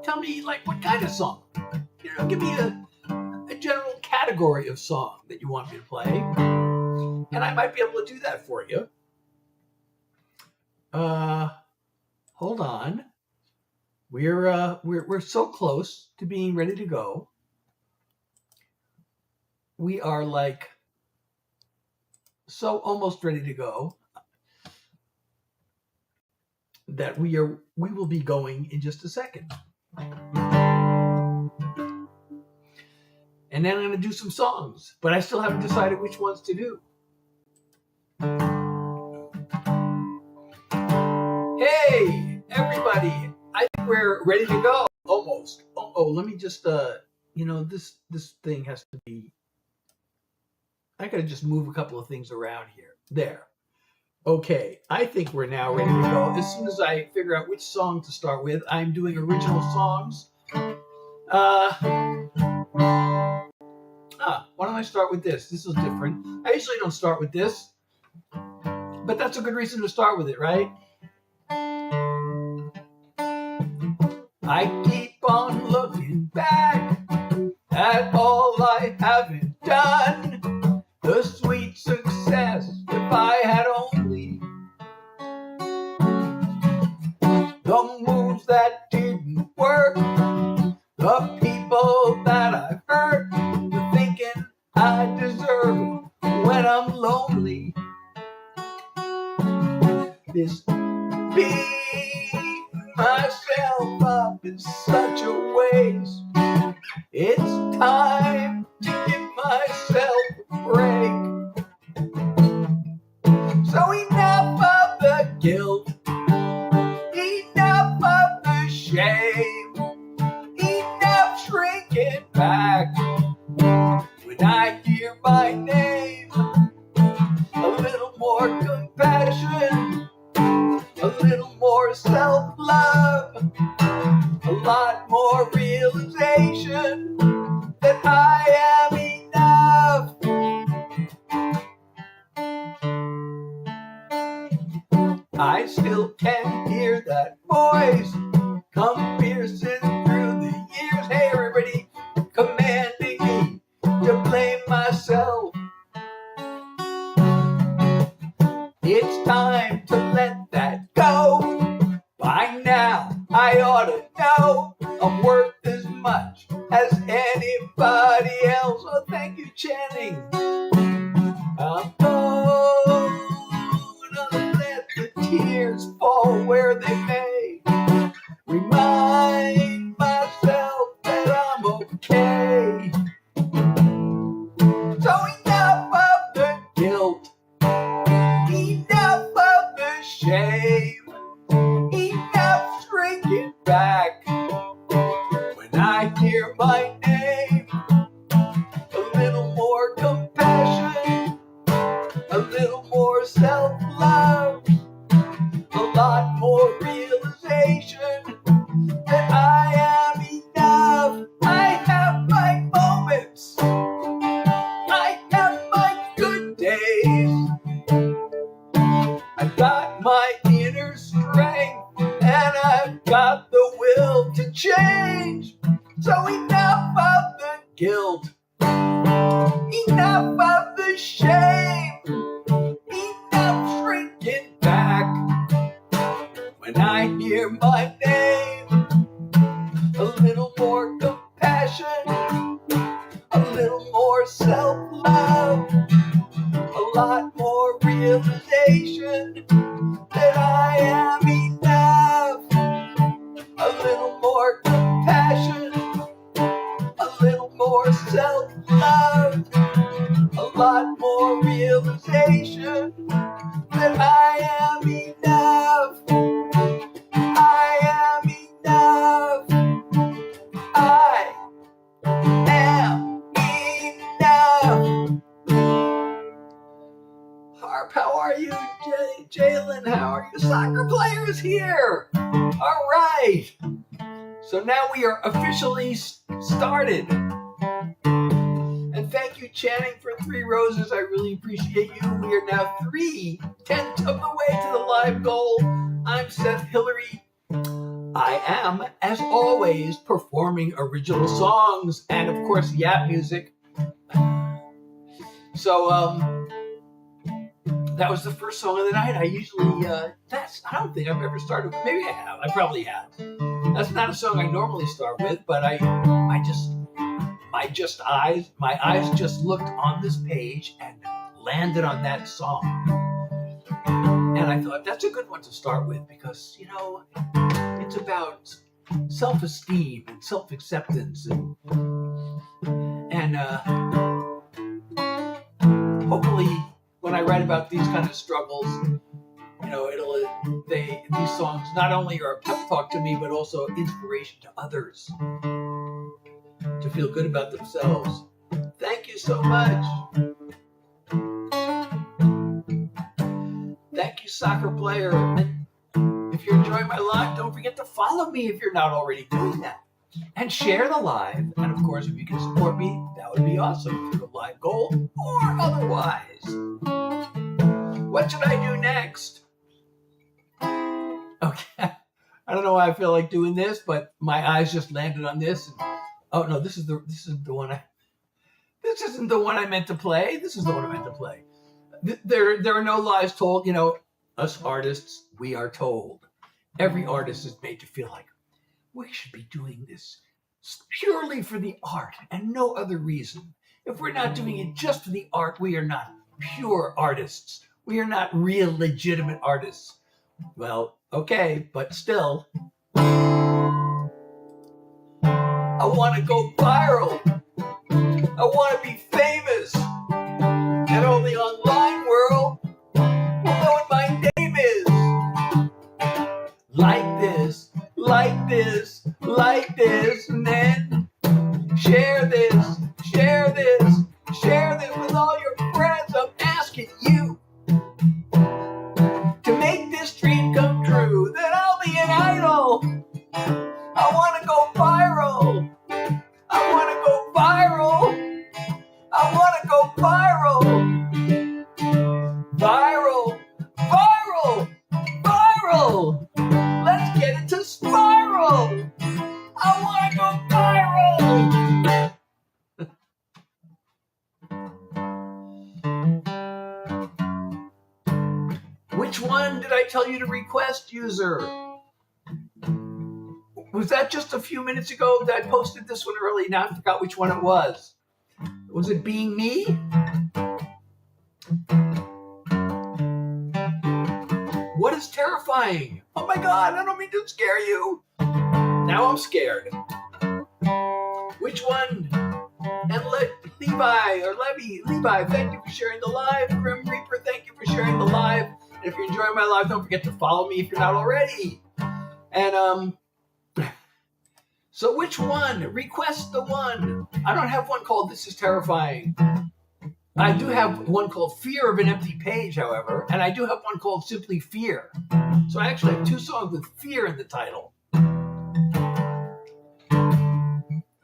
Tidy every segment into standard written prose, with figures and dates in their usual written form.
tell me, like, what kind of song? You know, give me a general category of song that you want me to play, and I might be able to do that for you. Hold on. We're so close to being ready to go. We are like so almost ready to go that we will be going in just a second. And then I'm going to do some songs, but I still haven't decided which ones to do. Hey, everybody. I think we're ready to go. Almost. Oh, let me just, this thing has to be, I got to just move a couple of things around here. There. Okay, I think we're now ready to go. As soon as I figure out which song to start with, I'm doing original songs. Why don't I start with this? This is different. I usually don't start with this, but that's a good reason to start with it, right? I keep on looking back at all I haven't done. The sweet success, if I had only. The moves that didn't work, the people that I've hurt, the thinking I deserve it when I'm lonely. This beating myself up is such a waste. It's time to give myself a break. So enough of the guilt, enough of the shame, enough shrinking back. When I hear my name, a little more compassion, a little more self-love, a lot more realization that I am enough. I still can hear that voice come piercing through the years. Hey, everybody, commanding me to blame myself. It's time to let that go. By now, I ought to know I'm worth as much as anybody else. Oh, thank you, Channing. I'm gonna let the tears fall where they may. Remind myself that I'm okay. So enough of the guilt, enough of the shame, enough shrinking back. When I hear my name, a little more compassion, a little more self-love, a lot more realization that I am enough. I have my moments, I have my good days, I've got my inner strength, and I've got the will to change. So enough of the guilt, enough of the shame, enough shrinking back. When I hear my name, a little more compassion, a little more self-love, a lot more realization that I am enough. A little more compassion, a little more self-love, a lot more realization that I am enough. I am enough. I am enough. Harp, how are you? Jalen, how are you? Soccer players here. All right. So now we are officially started. And thank you, Channing, for 3 roses. I really appreciate you. We are now 3/10 of the way to the live goal. I'm Seth Hillary. I am, as always, performing original songs and, of course, Yap music. So, that was the first song of the night. I usually, I don't think I've ever started with, maybe I have, I probably have. That's not a song I normally start with, but my eyes just looked on this page and landed on that song. And I thought, that's a good one to start with because, you know, it's about self-esteem and self-acceptance and hopefully when I write about these kind of struggles, you know, these songs not only are a pep talk to me, but also inspiration to others to feel good about themselves. Thank you so much. Thank you, soccer player. And if you're enjoying my live, don't forget to follow me if you're not already doing that. And share the live. And of course, if you can support me, that would be awesome for the live goal or otherwise. What should I do next? Okay. I don't know why I feel like doing this, but my eyes just landed on this. And, oh no, this isn't the one I meant to play. This is the one I meant to play. There are no lies told. You know, us artists, we are told. Every artist is made to feel like we should be doing this purely for the art and no other reason. If we're not doing it just for the art, we are not pure artists. We are not real legitimate artists. Well, okay, but still, I want to go viral. I want to be famous. And only online world will know what my name is. Like this, like this, like this, and then share this with all your friends. I'm asking you to make this dream come true, that I'll be an idol. I want to go viral. I want to go viral. I want to go viral. Viral, viral, viral. Let's get it to spiral. I want to go viral. Which one did I tell you to request, user? Was that just a few minutes ago that I posted this one early? Now I forgot which one it was. Was it Being Me? What is terrifying? Oh my God, I don't mean to scare you. Now I'm scared. Which one? And Levi, thank you for sharing the live. Grim Reaper, thank you for sharing the live. And if you're enjoying my live, don't forget to follow me if you're not already. And so which one? Request the one. I don't have one called This Is Terrifying. I do have one called Fear of an Empty Page, however, and I do have one called Simply Fear. So I actually have two songs with fear in the title.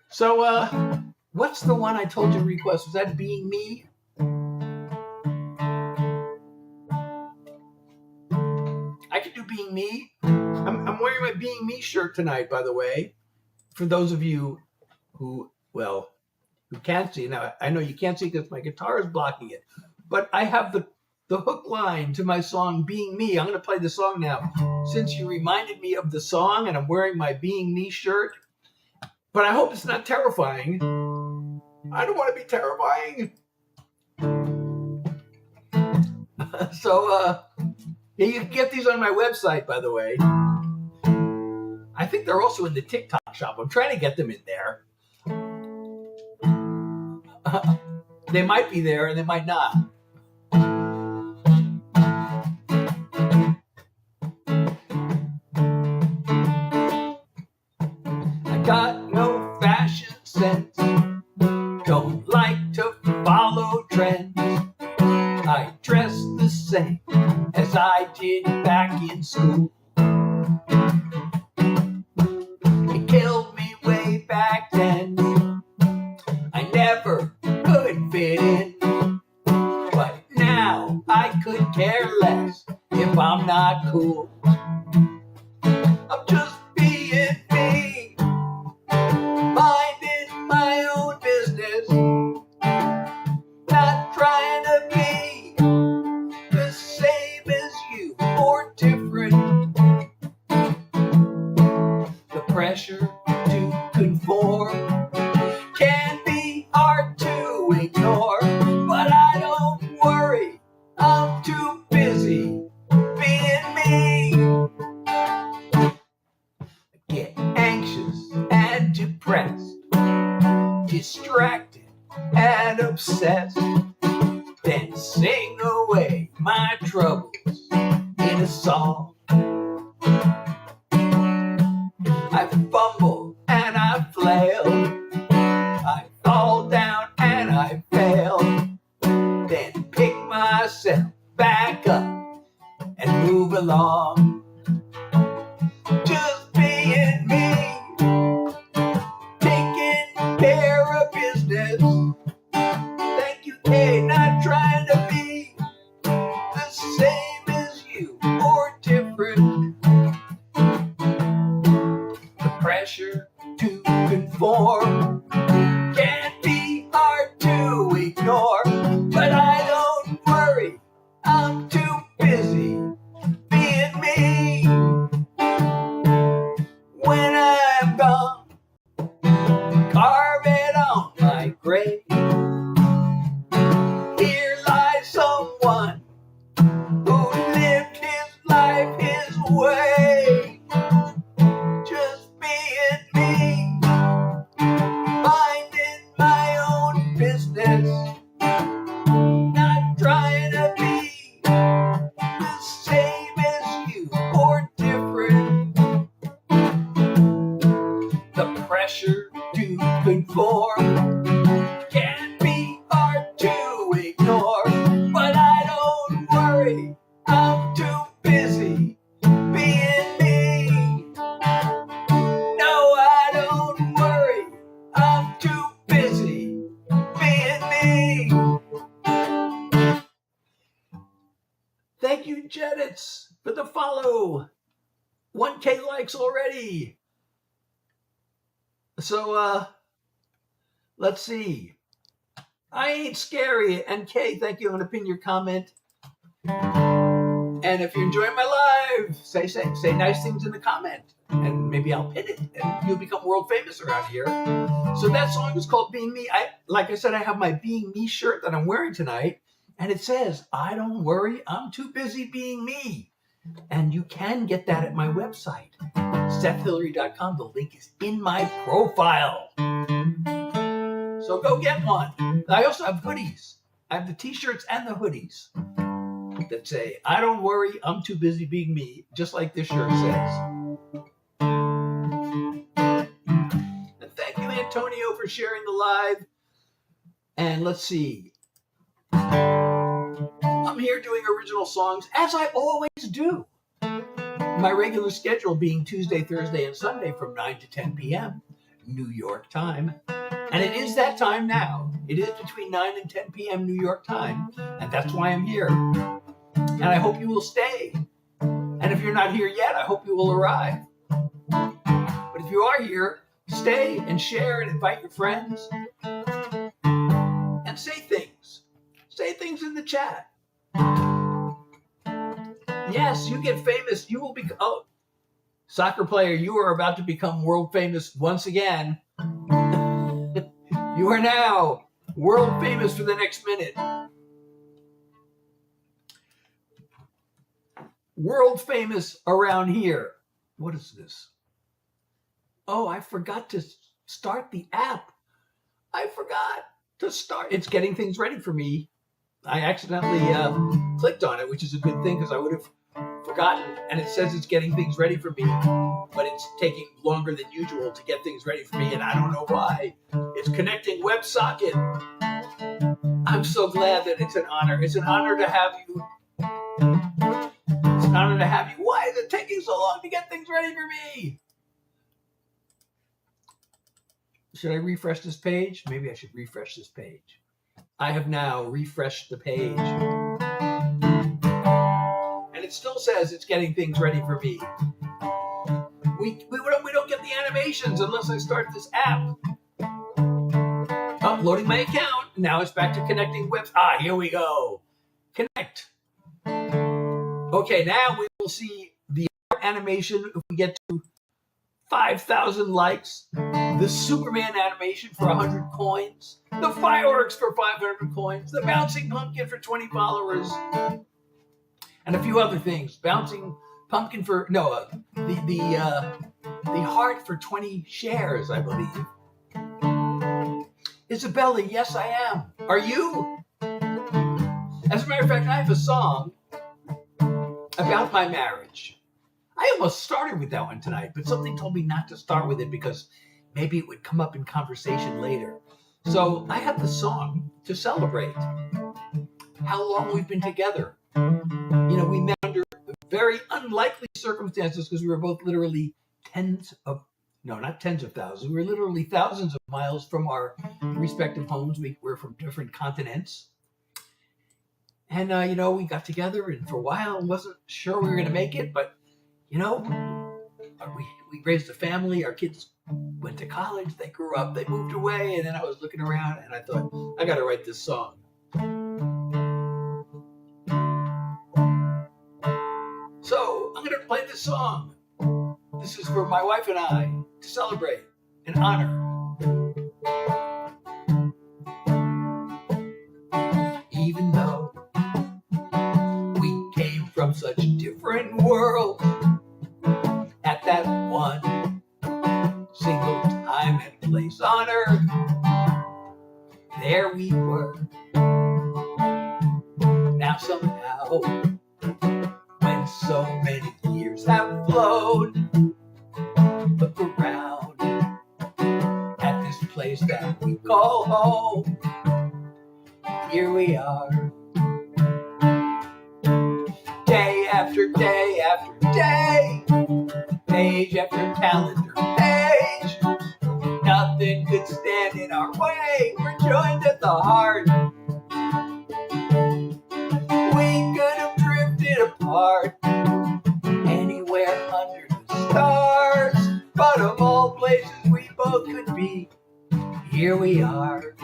So what's the one I told you to request? Was that Being Me? I could do Being Me. I'm wearing my Being Me shirt tonight, by the way. For those of you who can't see. Now, I know you can't see because my guitar is blocking it. But I have the hook line to my song, Being Me. I'm going to play the song now. Since you reminded me of the song and I'm wearing my Being Me shirt. But I hope it's not terrifying. I don't want to be terrifying. So, yeah, you can get these on my website, by the way. I think they're also in the TikTok shop. I'm trying to get them in there. They might be there and they might not. I got no fashion sense. Don't like to follow trends. I dress the same as I did back in school. It killed me way back then. I never could fit in. But now I could care less if I'm not cool. I'm just being pressure to conform can be hard to ignore, but I don't worry, I'm too busy being me. I get anxious and depressed, distracted and obsessed, then sing away my troubles in a song. I fumble and I flail, I fall down and I fail, then pick myself back up and move along. Just being me, taking care of business. Thank you, Kay, not trying to be the same as you or different. The pressure to conform can be hard to ignore, but I don't worry, I'm too busy being me. When I'm gone, carve it on my grave. Here lies someone who lived his life his way. Just being me, minding my own business, not trying to be the same as you or different. The pressure to conform can be hard to ignore, but I don't worry, I'm too busy being me. No, I don't worry, I'm too busy being me. Thank you, Jedits, for the follow. 1K likes already. So, let's see. I ain't scary. And Kay, thank you. I'm going to pin your comment. And if you're enjoying my live, say nice things in the comment. And maybe I'll pin it. And you'll become world famous around here. So that song is called Being Me. Like I said, I have my Being Me shirt that I'm wearing tonight. And it says, I don't worry, I'm too busy being me. And you can get that at my website, SethHillary.com. The link is in my profile. So go get one. I also have hoodies. I have the t-shirts and the hoodies that say, I don't worry, I'm too busy being me, just like this shirt says. And thank you, Antonio, for sharing the live. And let's see. I'm here doing original songs, as I always do. My regular schedule being Tuesday, Thursday, and Sunday from 9 to 10 p.m. New York time. And it is that time now. It is between 9 and 10 p.m. New York time. And that's why I'm here. And I hope you will stay. And if you're not here yet, I hope you will arrive. But if you are here, stay and share and invite your friends. And say things. Say things in the chat. Yes, you get famous. You will become... Oh, soccer player, you are about to become world famous once again. You are now world famous for the next minute. World famous around here. What is this? Oh, I forgot to start the app. I forgot to start. It's getting things ready for me. I accidentally clicked on it, which is a good thing because I would have forgotten. And it says it's getting things ready for me, but it's taking longer than usual to get things ready for me, and I don't know why. It's connecting WebSocket. I'm so glad that it's an honor. It's an honor to have you. It's an honor to have you. Why is it taking so long to get things ready for me? Should I refresh this page? Maybe I should refresh this page. I have now refreshed the page. And it still says it's getting things ready for me. We don't get the animations unless I start this app. Uploading my account. Now it's back to connecting webs. Here we go. Connect. Okay, now we will see the animation if we get to 5,000 likes, the Superman animation for 100 coins, the fireworks for 500 coins, the bouncing pumpkin for 20 followers, and a few other things. Bouncing pumpkin for the heart for 20 shares, I believe. Isabella, yes, I am. Are you? As a matter of fact, I have a song about my marriage. I almost started with that one tonight, but something told me not to start with it because maybe it would come up in conversation later. So I have the song to celebrate how long we've been together. You know, we met under very unlikely circumstances because we were both literally not tens of thousands. We were literally thousands of miles from our respective homes. We were from different continents. And, we got together, and for a while, wasn't sure we were going to make it, but, we raised a family. Our kids went to college. They grew up. They moved away. And then I was looking around, and I thought, I got to write this song. So I'm going to play this song. This is for my wife and I to celebrate and honor. Even though we came from such different worlds, at that one single time and place on earth, there we were. Now somehow, when so many years have flown, look around at this place that we call home. Here we are, day after day after day, page after calendar page. Nothing could stand in our way. We're joined at the heart. We could have drifted apart anywhere under the stars, but of all places we both could be, here we are.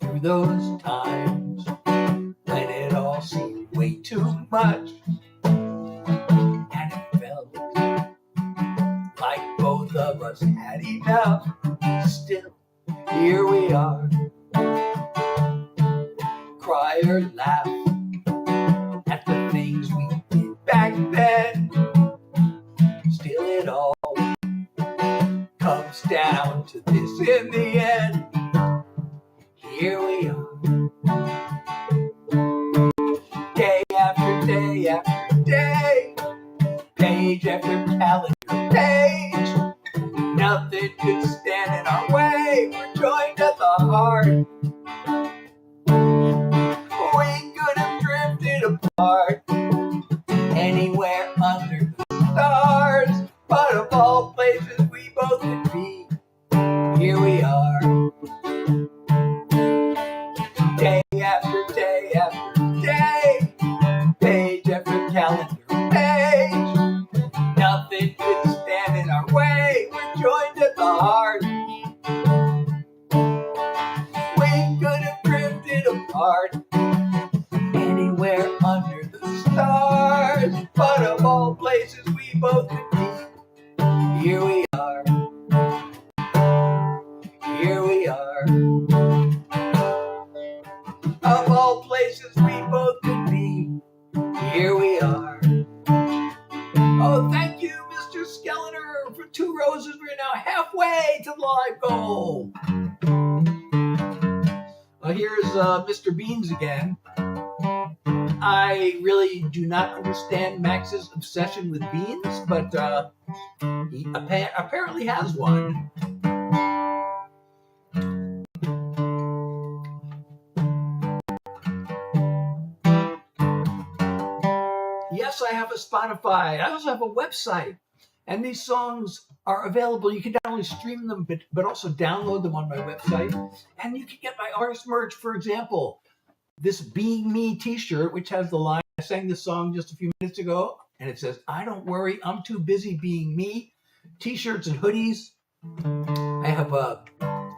Through those times when it all seemed way too much, and it felt like both of us had enough, still here we are. Cry or laugh at the things we did back then, still it all comes down to this in the end. Here we are, day after day after day, page after calendar page. Nothing could stand in our way. We're joined at the heart. We could have drifted apart anywhere under the stars, but of all places we both could be, here we are. Day after day after day, page after calendar page. Nothing could stand in our way. We're joined at the heart. We could have drifted apart anywhere under the stars, but of all places we both could be, here we are. Here we are. Of all places we both could be, here we are. Oh, thank you, Mr. Skeletor, for 2 roses. We're now halfway to the live goal. Here's Mr. Beans again. I really do not understand Max's obsession with beans, but he apparently has one. Yes, I have a Spotify. I also have a website. And these songs are available. You can not only stream them, but also download them on my website. And you can get my artist merch, for example, this Being Me t-shirt, which has the line, I sang this song just a few minutes ago, and it says, I don't worry, I'm too busy being me. T-shirts and hoodies. I have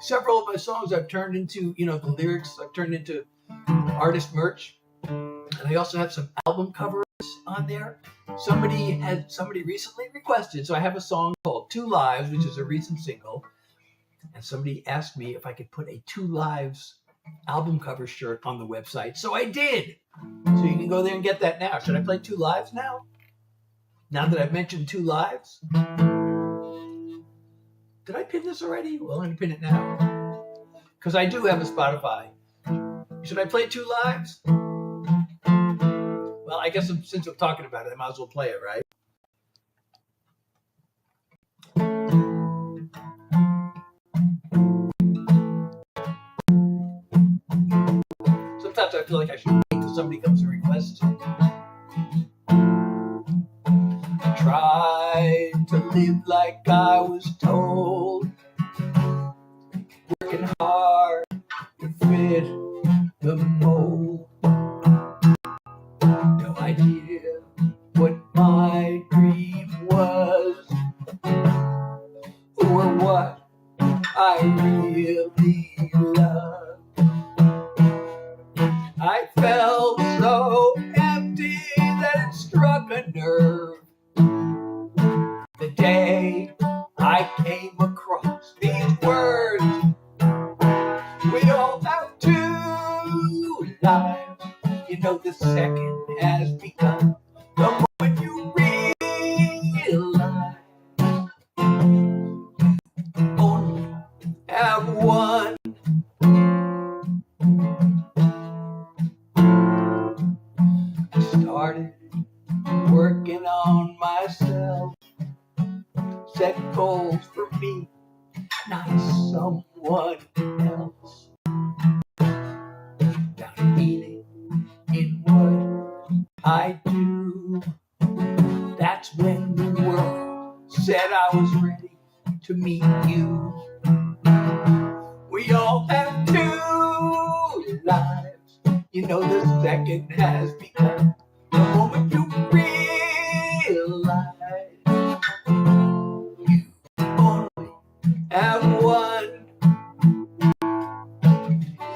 several of my songs I've turned into, the lyrics I've turned into artist merch. And I also have some album covers on there. somebody recently requested, so I have a song called Two Lives, which is a recent single, and somebody asked me if I could put a Two Lives album cover shirt on the website, so I did. So you can go there and get that now. Should I play Two Lives now? Now that I've mentioned Two Lives? Did I pin this already? Well, I'm going to pin it now. Because I do have a Spotify. Should I play Two Lives? Well, I guess since I'm talking about it, I might as well play it, right? Sometimes I feel like I should wait until somebody comes and requests it. I tried to live like I was told, working hard to fit the mold. No idea what my dream was, or what I really loved. I felt so empty that it struck a nerve the day I came across these words. We all have two lives. You know the second has begun the moment you realize you only have one. I started working on myself, set goals for me, not someone else. Found meaning in what I do. That's when the world said I was ready to meet you. We all have two lives. You know the second has begun the moment you realize you only have one.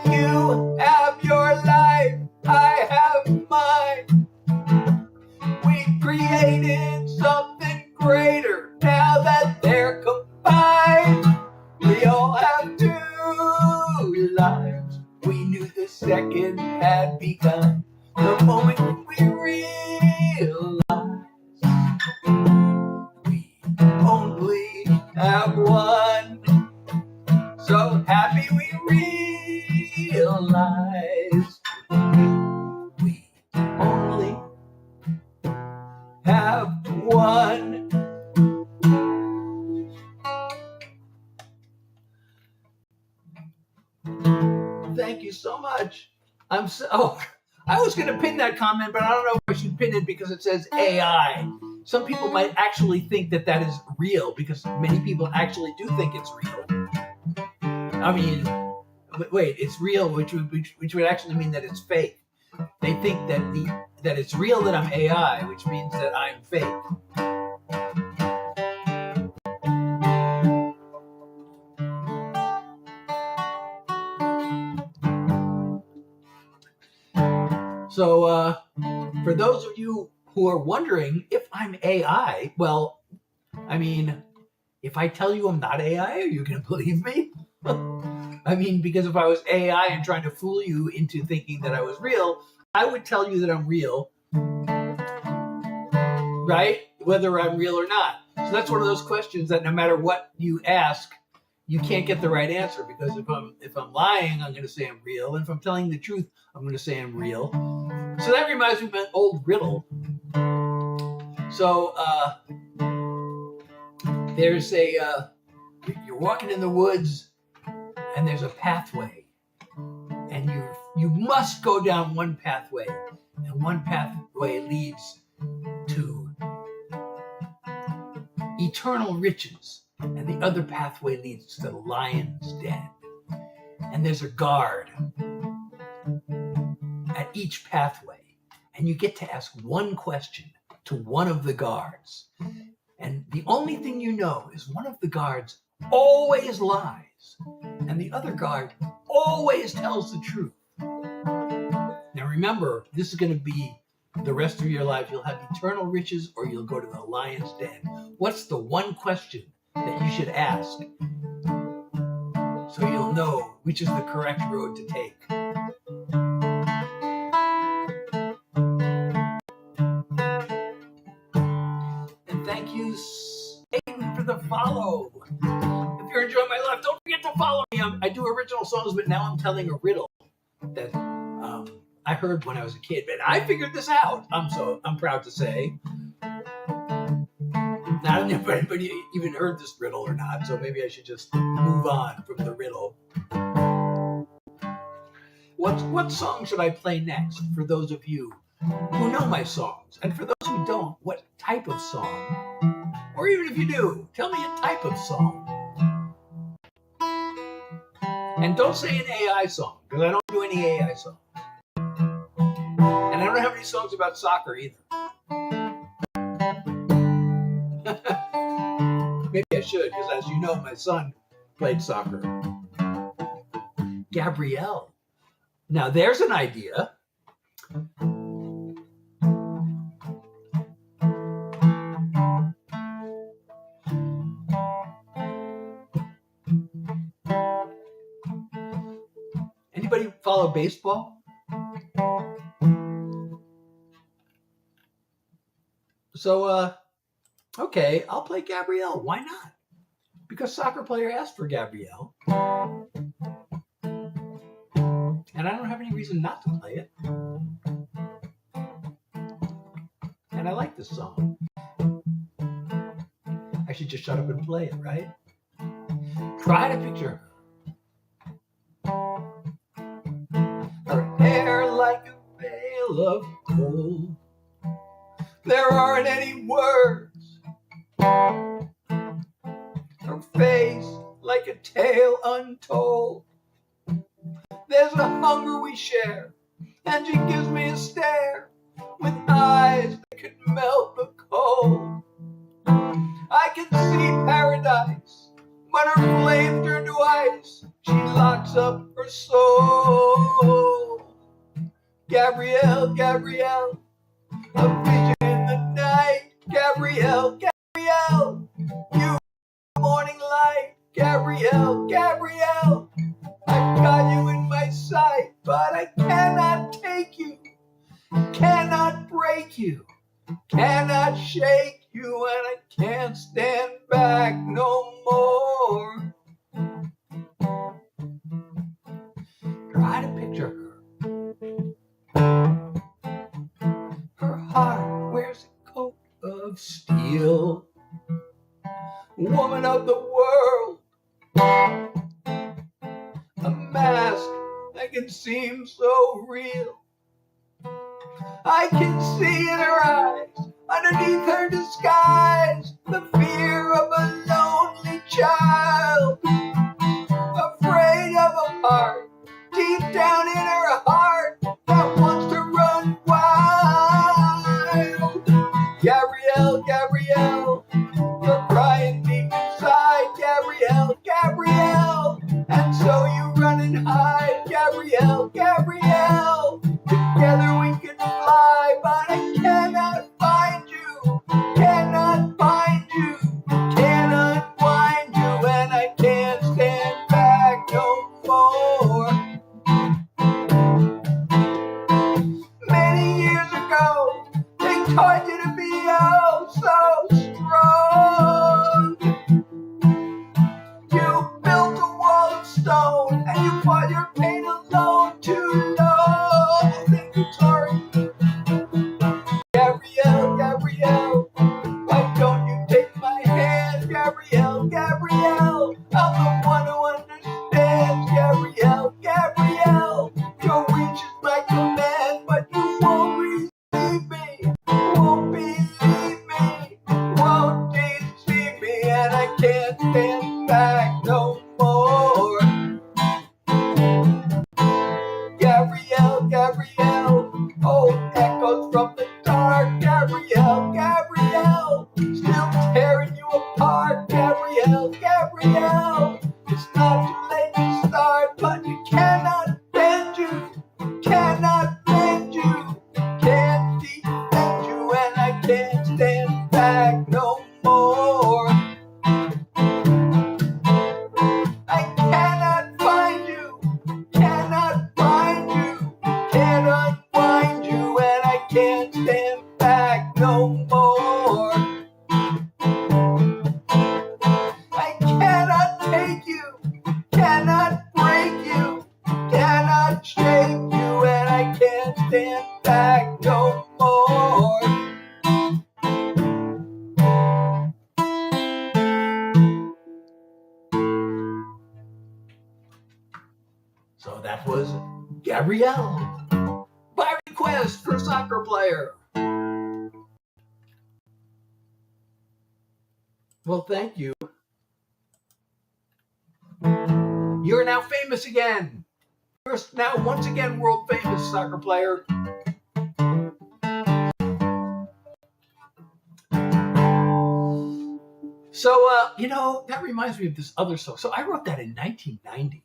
You have your life, I have mine. We created something greater now that they're combined. We all have two lives. We knew the second had begun the moment we realized we only have one. So happy we realize we only have one. Thank you so much. I was going to pin that comment, but I don't know if I should pin it because it says AI. Some people might actually think that that is real because many people actually do think it's real. I mean, wait, it's real, which would actually mean that it's fake. They think that it's real that I'm AI, which means that I'm fake. So, for those of you who are wondering if I'm AI, well, I mean, if I tell you I'm not AI, are you going to believe me? I mean, because if I was AI and trying to fool you into thinking that I was real, I would tell you that I'm real, right? Whether I'm real or not. So that's one of those questions that no matter what you ask, you can't get the right answer, because if I'm lying, I'm going to say I'm real, and if I'm telling the truth, I'm going to say I'm real. So that reminds me of an old riddle. So there's you're walking in the woods, and there's a pathway, and you must go down one pathway, and one pathway leads to eternal riches, and the other pathway leads to the lion's den. And there's a guard at each pathway, and you get to ask one question to one of the guards. And the only thing you know is one of the guards always lies, and the other guard always tells the truth. Now remember, this is going to be the rest of your life. You'll have eternal riches or you'll go to the lion's den. What's the one question that you should ask so you'll know which is the correct road to take? And thank you, Aiden, for the follow. If you're enjoying my life, don't forget to follow me. I do original songs, but now I'm telling a riddle that I heard when I was a kid. But I figured this out. I'm proud to say. I don't know if anybody even heard this riddle or not, so maybe I should just move on from the riddle. What song should I play next for those of you who know my songs? And for those who don't, what type of song? Or even if you do, tell me a type of song. And don't say an AI song, because I don't do any AI songs. And I don't have any songs about soccer either. Maybe I should, because as you know, my son played soccer. Gabrielle. Now there's an idea. Anybody follow baseball? So, okay, I'll play Gabrielle. Why not? Because soccer player asked for Gabrielle. And I don't have any reason not to play it. And I like this song. I should just shut up and play it, right? Try to picture her hair like a veil of gold. There aren't any words. Her face like a tale untold. There's a hunger we share, and she gives me a stare with eyes that can melt the cold. I can see paradise, but her flame turned to ice. She locks up her soul. Gabrielle, Gabrielle, a vision in the night. Gabrielle, Gabrielle, you morning light. Gabrielle, Gabrielle, I've got you in my sight, but I cannot take you, cannot break you, cannot shake you, and I can't stand back no more. Try to picture her. Her heart wears a coat of steel. Woman of the world, a mask that can seem so real. I can see in her eyes, underneath her disguise, the fear of a lonely child, afraid of a heart deep down in her heart that wants to run wild. Gabrielle, Gabrielle, you're crying deep inside. Gabrielle, Gabrielle, and so you run and hide. Gabrielle, Gabrielle, together we can fly, but I cannot find you, cannot find you, cannot find you, and I can't stand back no more. Many years ago, they taught you to be oh so strong. You built a wall of stone, and you fought your pain alone too long. Think it's hard. Gabrielle, Gabrielle, why don't you take my hand? Gabrielle, Gabrielle, I'm the one who understands. Gabrielle, Gabrielle, your reach is my command, but you won't receive me, won't believe me, won't deceive me, and I can't stand back no more. Gabrielle, Gabrielle, oh, echoes from the dark. Gabrielle, Gabrielle, still tearing you apart. Gabrielle, Gabrielle, it's not too late to start, but you cannot bend you, cannot bend you, can't teach So that was Gabrielle, by request for Soccer Player. Well, thank you. You're now famous again. You're now once again world famous, Soccer Player. So, that reminds me of this other song. So I wrote that in 1990.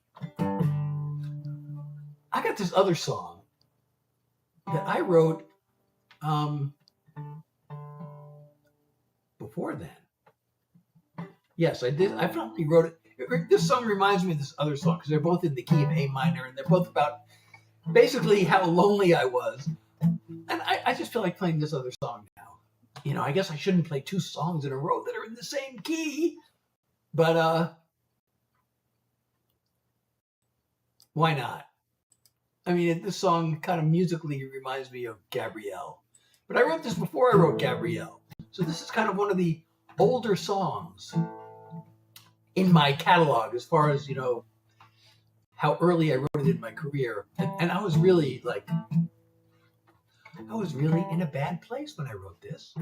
I got this other song that I wrote before then. Yes, I did. I probably wrote it. This song reminds me of this other song because they're both in the key of A minor, and they're both about basically how lonely I was. And I just feel like playing this other song now. I guess I shouldn't play two songs in a row that are in the same key, but why not? I mean, this song kind of musically reminds me of Gabrielle. But I wrote this before I wrote Gabrielle. So this is kind of one of the older songs in my catalog as far as, how early I wrote it in my career. And I was really in a bad place when I wrote this.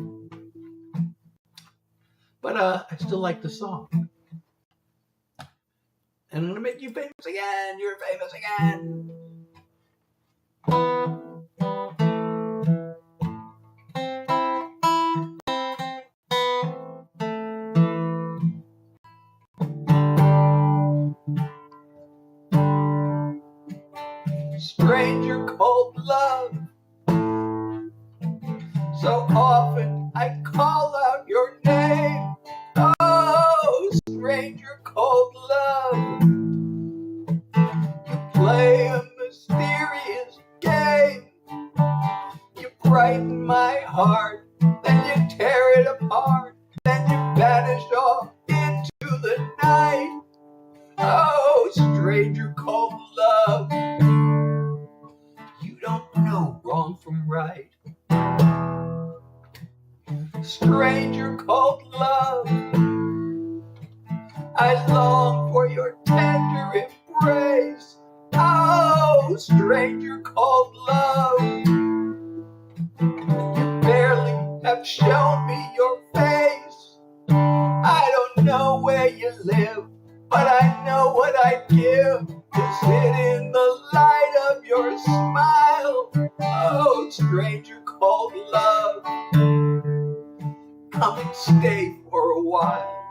But I still like the song. And I'm going to make you famous again. You're famous again. Stranger called love. So often I call out your name. Oh, stranger called love. You play a mysterious game. You brighten my heart, then you tear it apart, then you vanish off into the night. Oh, stranger called love. You don't know wrong from right. Stranger called love. I long for your tender embrace. Oh, stranger called love. You barely have shown me your face. I don't know where you live, but I know what I'd give to sit in the light of your smile. Oh, stranger called love. Come and stay for a while.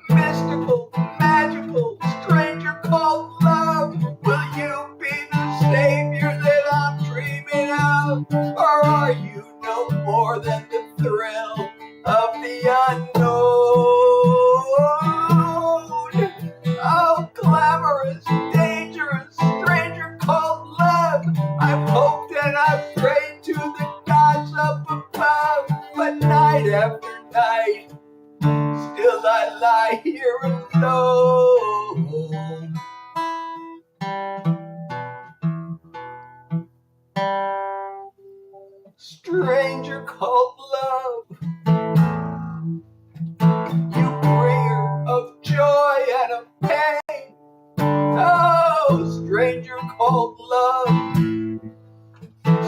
Mystical, magical, stranger called love. Will you be the savior that I'm dreaming of? Or are you no more than the thrill of the unknown? Oh, glamorous, dangerous, stranger called love. I've hoped and I've prayed to the gods up above, but night after night, still I lie here alone. Stranger called love, you bringer of joy and of pain. Oh, stranger called love,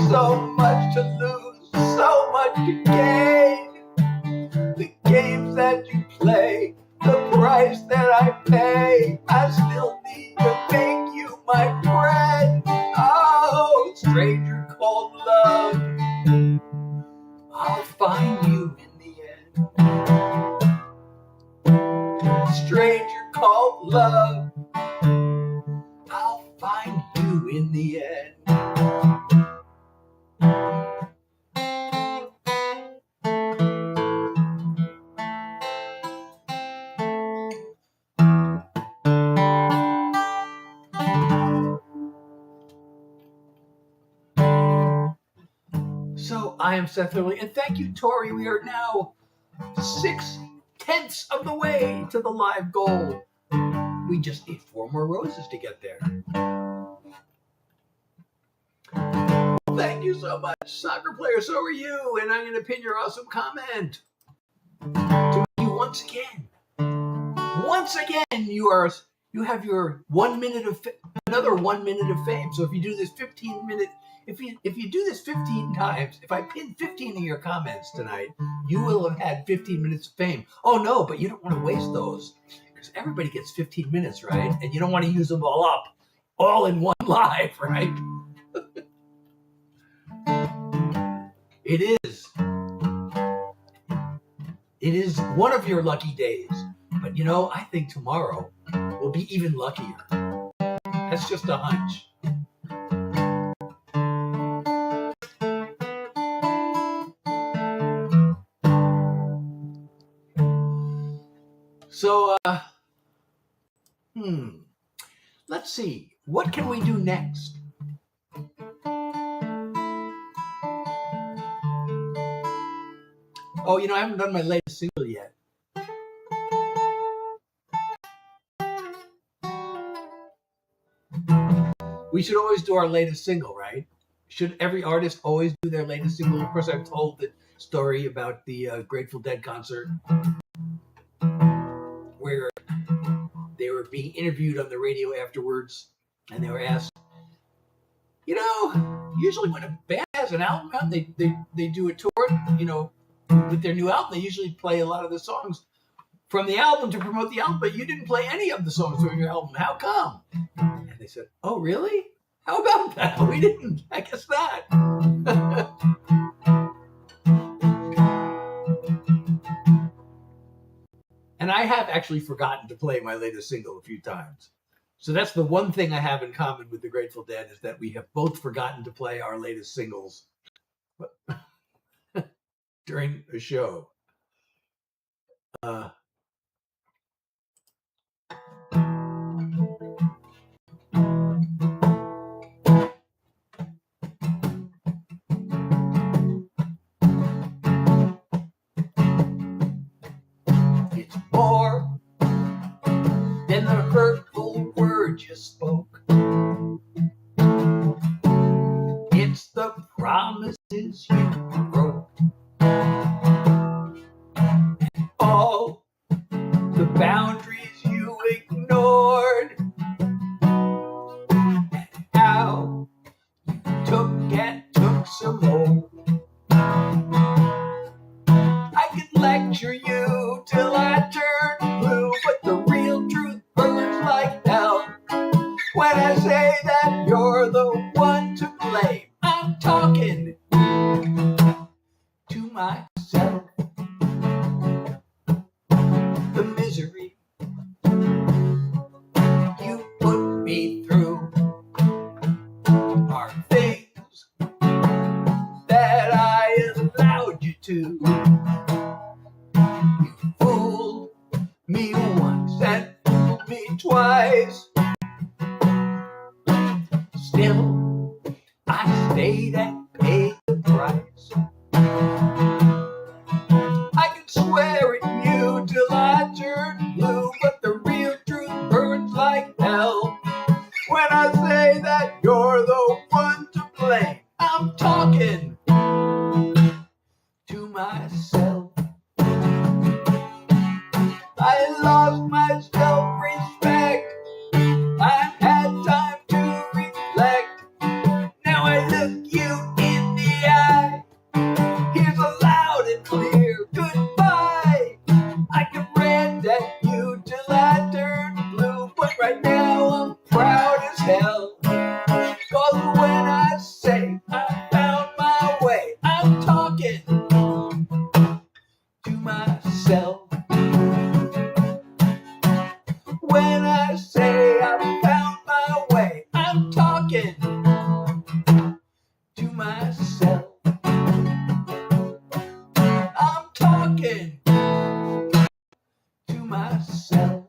so much to lose, so much to gain. The games that you play, the price that I pay, I still need to make you my friend. Oh, stranger called love, I'll find you in the end. Stranger called love, I'll find you in the end. So I am Seth Finley, and thank you, Tori. We are now 6/10 of the way to the live goal. We just need 4 more roses to get there. Well, thank you so much, Soccer Player. So are you, and I'm going to pin your awesome comment to you once again. Once again, you are you have your 1 minute of another 1 minute of fame. So if you do this 15-minute, if you do this 15 times, if I pin 15 of your comments tonight, you will have had 15 minutes of fame. Oh no, but you don't want to waste those because everybody gets 15 minutes, right? And you don't want to use them all up, all in one live, right? It is one of your lucky days. But you know, I think tomorrow will be even luckier. That's just a hunch. So, let's see. What can we do next? Oh, you know, I haven't done my latest single yet. We should always do our latest single, right? Should every artist always do their latest single? Of course, I've told the story about the Grateful Dead concert where they were being interviewed on the radio afterwards, and they were asked, you know, usually when a band has an album out, they do a tour, you know, with their new album. They usually play a lot of the songs from the album to promote the album, but you didn't play any of the songs from your album. How come? And they said, oh, really? How about that? We didn't. I guess not. And I have actually forgotten to play my latest single a few times. So that's the one thing I have in common with the Grateful Dead is that we have both forgotten to play our latest singles during a show. It's more than the hurtful words you spoke. It's the promises you broke. All the boundaries you ignored. And how you took and took some more. I could lecture you till I turn blue, but the real truth burns like hell. When I say that you're the one to blame, I'm talking to myself. The misery you put me through are things that I allowed you to. You fooled me once and fooled me twice. Still, I stayed and paid the price. I can swear at you till I turn blue, but the real truth burns like hell. When I say that you're the one to blame, I'm talking to myself. I lost my self-respect. I've had time to reflect. Now I look you in the eye. Here's a loud and clear goodbye. I can rant at you till I turn blue, but right now I'm proud as hell. 'Cause when I say I found my way, I'm talking to myself. When I say I found my way, I'm talking to myself. I'm talking to myself.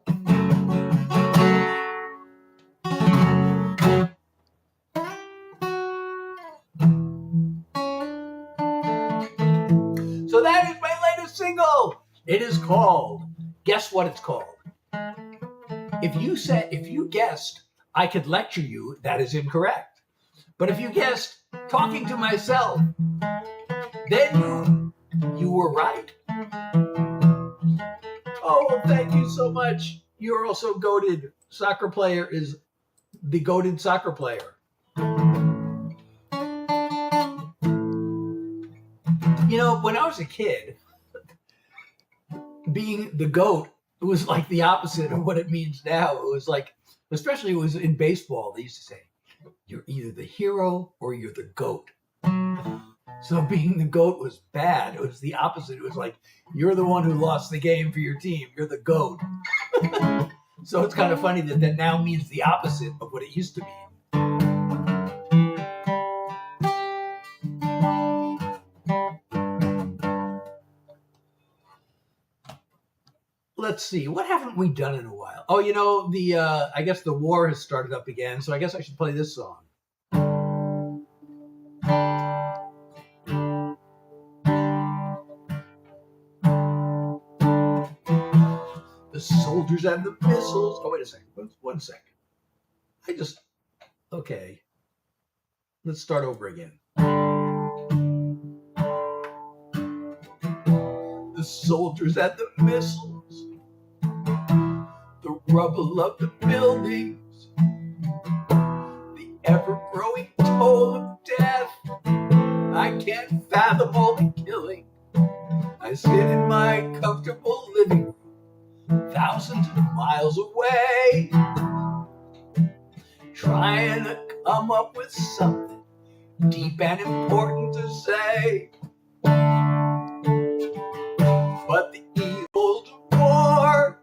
So that is my latest single. It is called, guess what it's called? If you guessed I could lecture you, that is incorrect. But if you guessed talking to myself, then you were right. Oh, thank you so much. you're also goated soccer player is the goated soccer player. You know, when I was a kid, being the GOAT, it was like the opposite of what it means now. It was like, especially it was in baseball, they used to say, you're either the hero or you're the GOAT. So being the GOAT was bad. It was the opposite. It was like, you're the one who lost the game for your team. You're the GOAT. So it's kind of funny that that now means the opposite of what it used to mean. Let's see, what haven't we done in a while? Oh, you know, I guess the war has started up again, so I guess I should play this song. The soldiers and the missiles. Oh, wait a second. One second. Okay. Let's start over again. The soldiers and the missiles, the rubble of the buildings, the ever-growing toll of death. I can't fathom all the killing. I sit in my comfortable living room, thousands of miles away, trying to come up with something deep and important to say. But the evils of war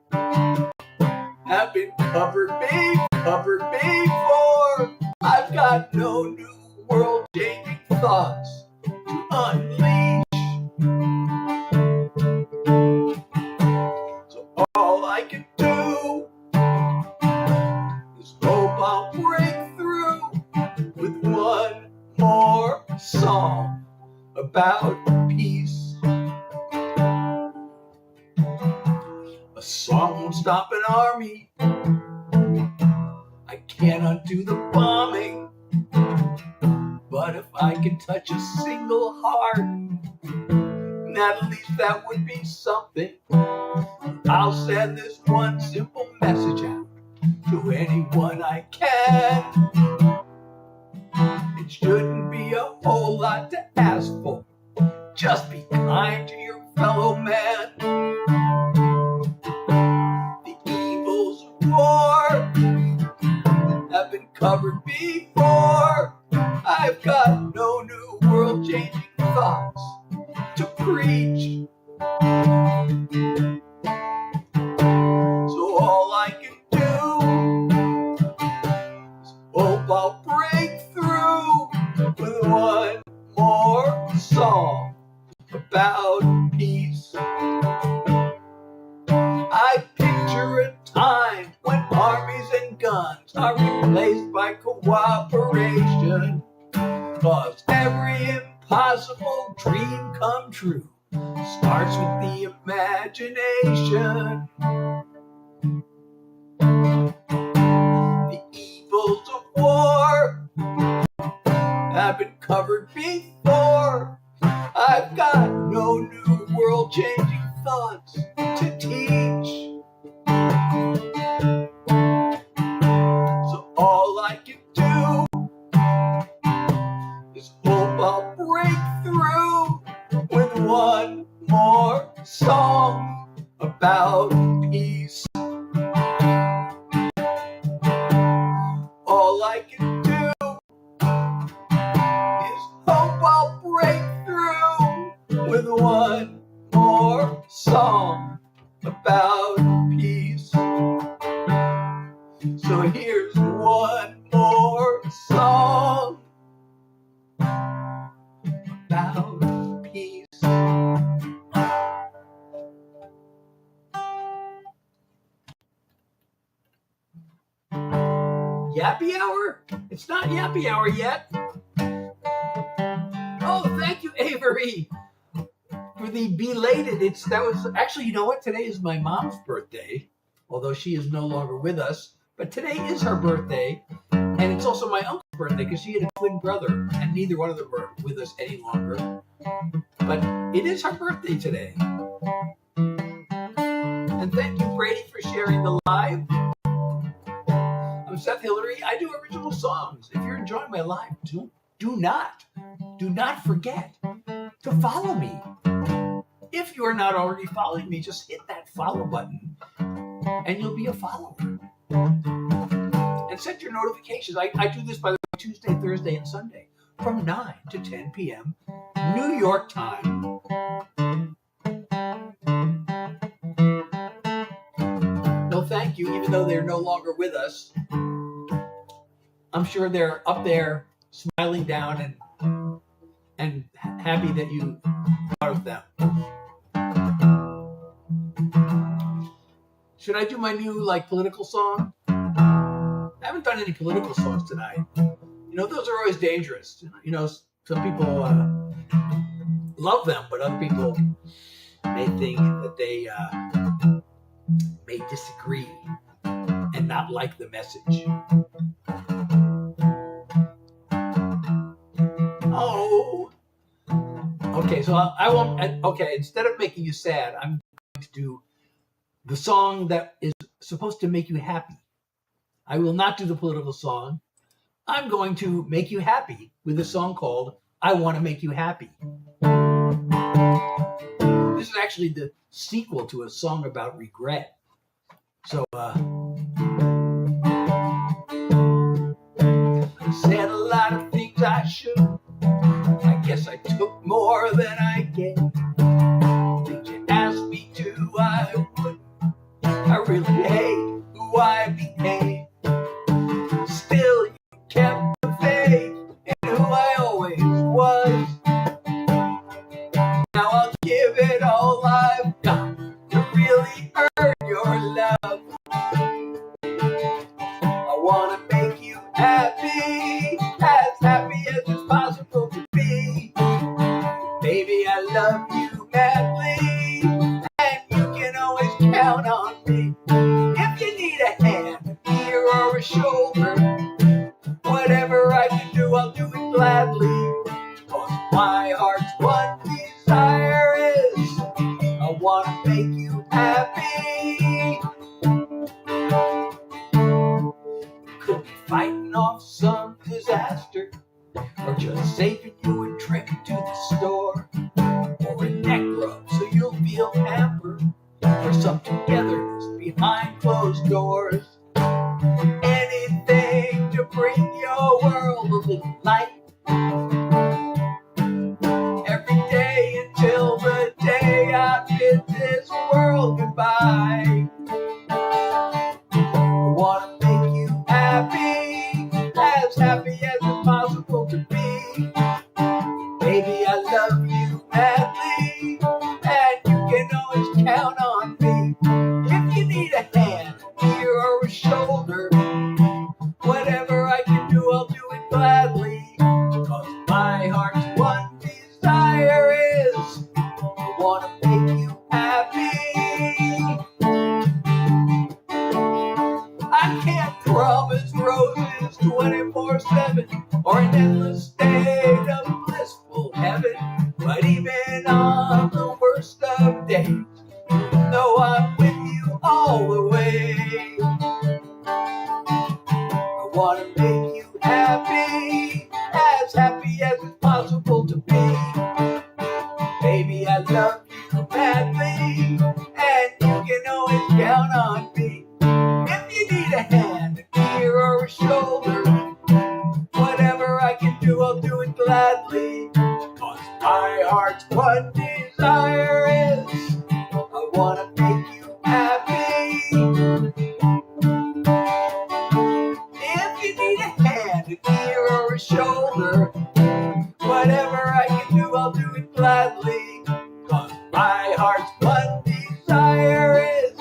have been covered before. I've got no new world-changing thoughts to unleash. So all I can do is hope I'll break through with one more song about peace. A song won't stop an army. I can't undo the bombing. But if I can touch a single heart, at least that would be something. I'll send this one simple message out to anyone I can. It shouldn't be a whole lot to ask for. Just be kind to your fellow man. War have been covered before. I've got no new world-changing thoughts to preach. So all I can do is hope I'll break through with one more song about peace. I picture a time when armies and guns are replaced by cooperation, 'cause every impossible dream come true starts with the imagination. The evils of war have been covered before. I've got no new world-changing thoughts to teach. So all I can do is hope I'll break through with one more song about peace. All I can do is hope I'll break through with one more song about peace. So here's one more song about peace. Yappy hour? It's not yappy hour yet. Oh, thank you, Avery, for the belated. That was actually, you know what? Today is my mom's birthday, although she is no longer with us. But today is her birthday, and it's also my uncle's birthday because she had a twin brother, and neither one of them are with us any longer. But it is her birthday today. And And thank you, Brady, for sharing the live. I'm Seth Hillary. I do original songs. If you're enjoying my live, do not forget to follow me. If you are not already following me, just hit that follow button and you'll be a follower. And set your notifications. I do this, by the way, Tuesday, Thursday, and Sunday from 9 to 10 p.m. New York time. No, thank you, even though they're no longer with us. I'm sure they're up there smiling down and happy that you thought of them. Should I do my new political song? I haven't done any political songs tonight. Those are always dangerous. Some people love them, but other people may think that they may disagree and not like the message. Oh, okay. So I won't. Okay, instead of making you sad, I'm going to do the song that is supposed to make you happy. I will not do the political song. I'm going to make you happy with a song called I Want to Make You Happy. This is actually the sequel to a song about regret. So, I said a lot of things I should. I guess I took more than I gave. Did you ask me to? I would. I really hate who I became. Still, you kept the faith in who I always was. Now I'll give it all I've got to really earn your love. I want to make you happy as it's possible to be. Baby, I love you madly, and you can always count on me. If you need a hand, an ear, or a shoulder, whatever I can do, I'll do it gladly. 'Cause my heart's one desire is I want to make you happy. Could be fighting off some disaster, or just saving you a trip to the store, or a neck rub so you'll feel pampered, or some togetherness behind closed doors. Anything to bring your world a little light. Every day until the day I bid this world goodbye. I want to make you happy as it's possible to be. Baby, I love you madly, and you can always count on me. If you need a hand, an ear, or a shoulder, whatever I can do, I'll do it gladly. 'Cause my heart's one desire is I want to make you happy. I can't promise roses 24/7 or an endless state of blissful heaven, but even on the worst of days, you know I'm with you all the way. I want to make you happy as it's possible to be. Baby, I love you madly, and you can always count on me. If you need a hand, an ear, or a shoulder, whatever I can do, I'll do it gladly. 'Cause my heart's one desire is I want to make you happy. If you need a hand, an ear, or a shoulder, whatever I can do, I'll do it gladly. 'Cause my heart's one desire is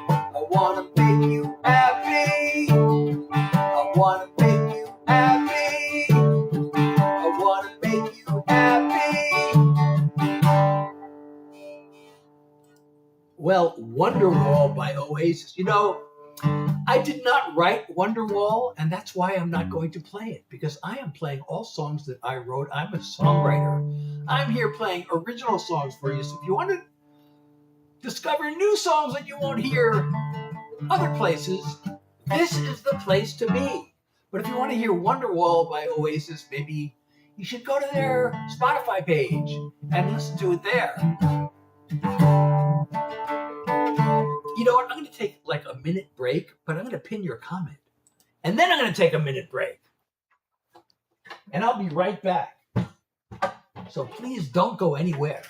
I want to make you happy. I want to make you happy. I want to make you happy. Well, Wonderwall by Oasis. I did not write Wonderwall, and that's why I'm not going to play it, because I am playing all songs that I wrote. I'm a songwriter. I'm here playing original songs for you. So if you want to discover new songs that you won't hear other places, this is the place to be. But if you want to hear Wonderwall by Oasis, maybe you should go to their Spotify page and listen to it there. You know what? I'm going to take like a minute break, but I'm going to pin your comment. And then I'm going to take a minute break. And I'll be right back. So please don't go anywhere.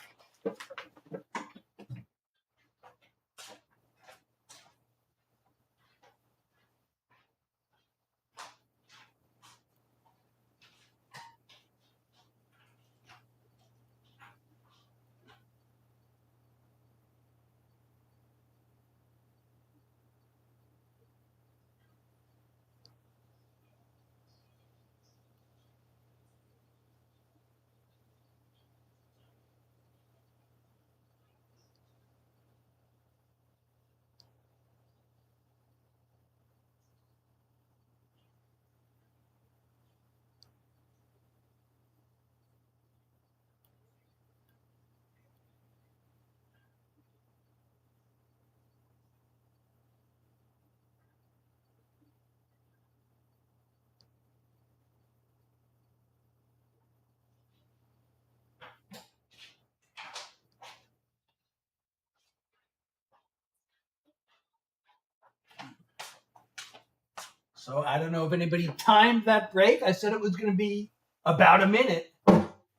So I don't know if anybody timed that break. I said it was going to be about a minute.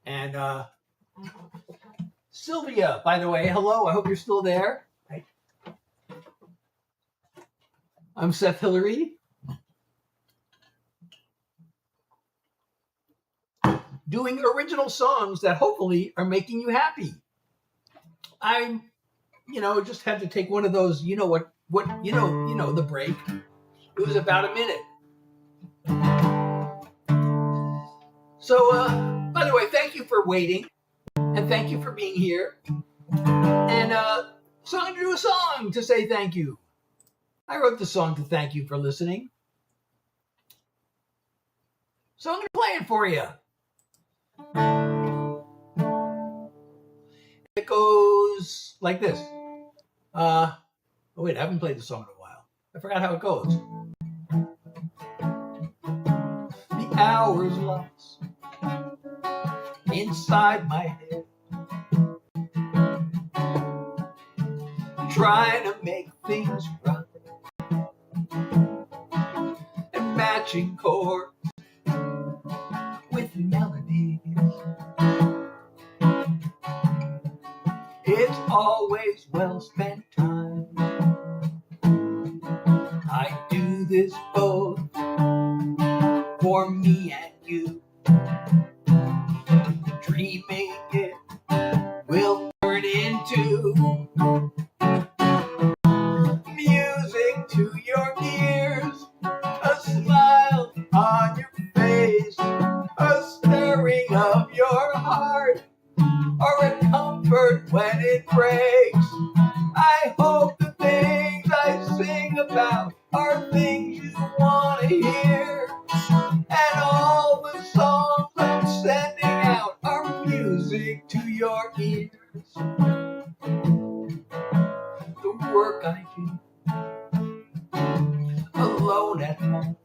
And Sylvia, by the way, hello. I hope you're still there. I'm Seth Hillary. Doing original songs that hopefully are making you happy. I, just had to take one of those, the break. It was about a minute. So, by the way, thank you for waiting. And thank you for being here. And so I'm going to do a song to say thank you. I wrote the song to thank you for listening. So I'm going to play it for you. It goes like this. I haven't played the song in a while. I forgot how it goes. The hours lost inside my head, trying to make things right, and matching chords with melodies. It's always well spent time. I do this both for me and you. Dreaming it will turn into music to your ears, a smile on your face, a stirring of your heart, or a comfort when it breaks. I hope the things I sing about are things you want to hear, and all the songs I'm sending out are music to your ears. The work I do alone at home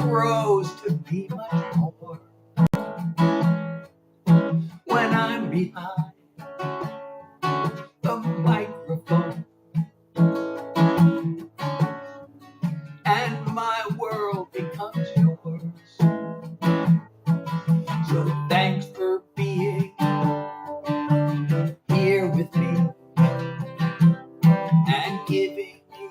grows to be much more when I'm behind the microphone, and my world becomes yours. So thanks for being here with me and giving me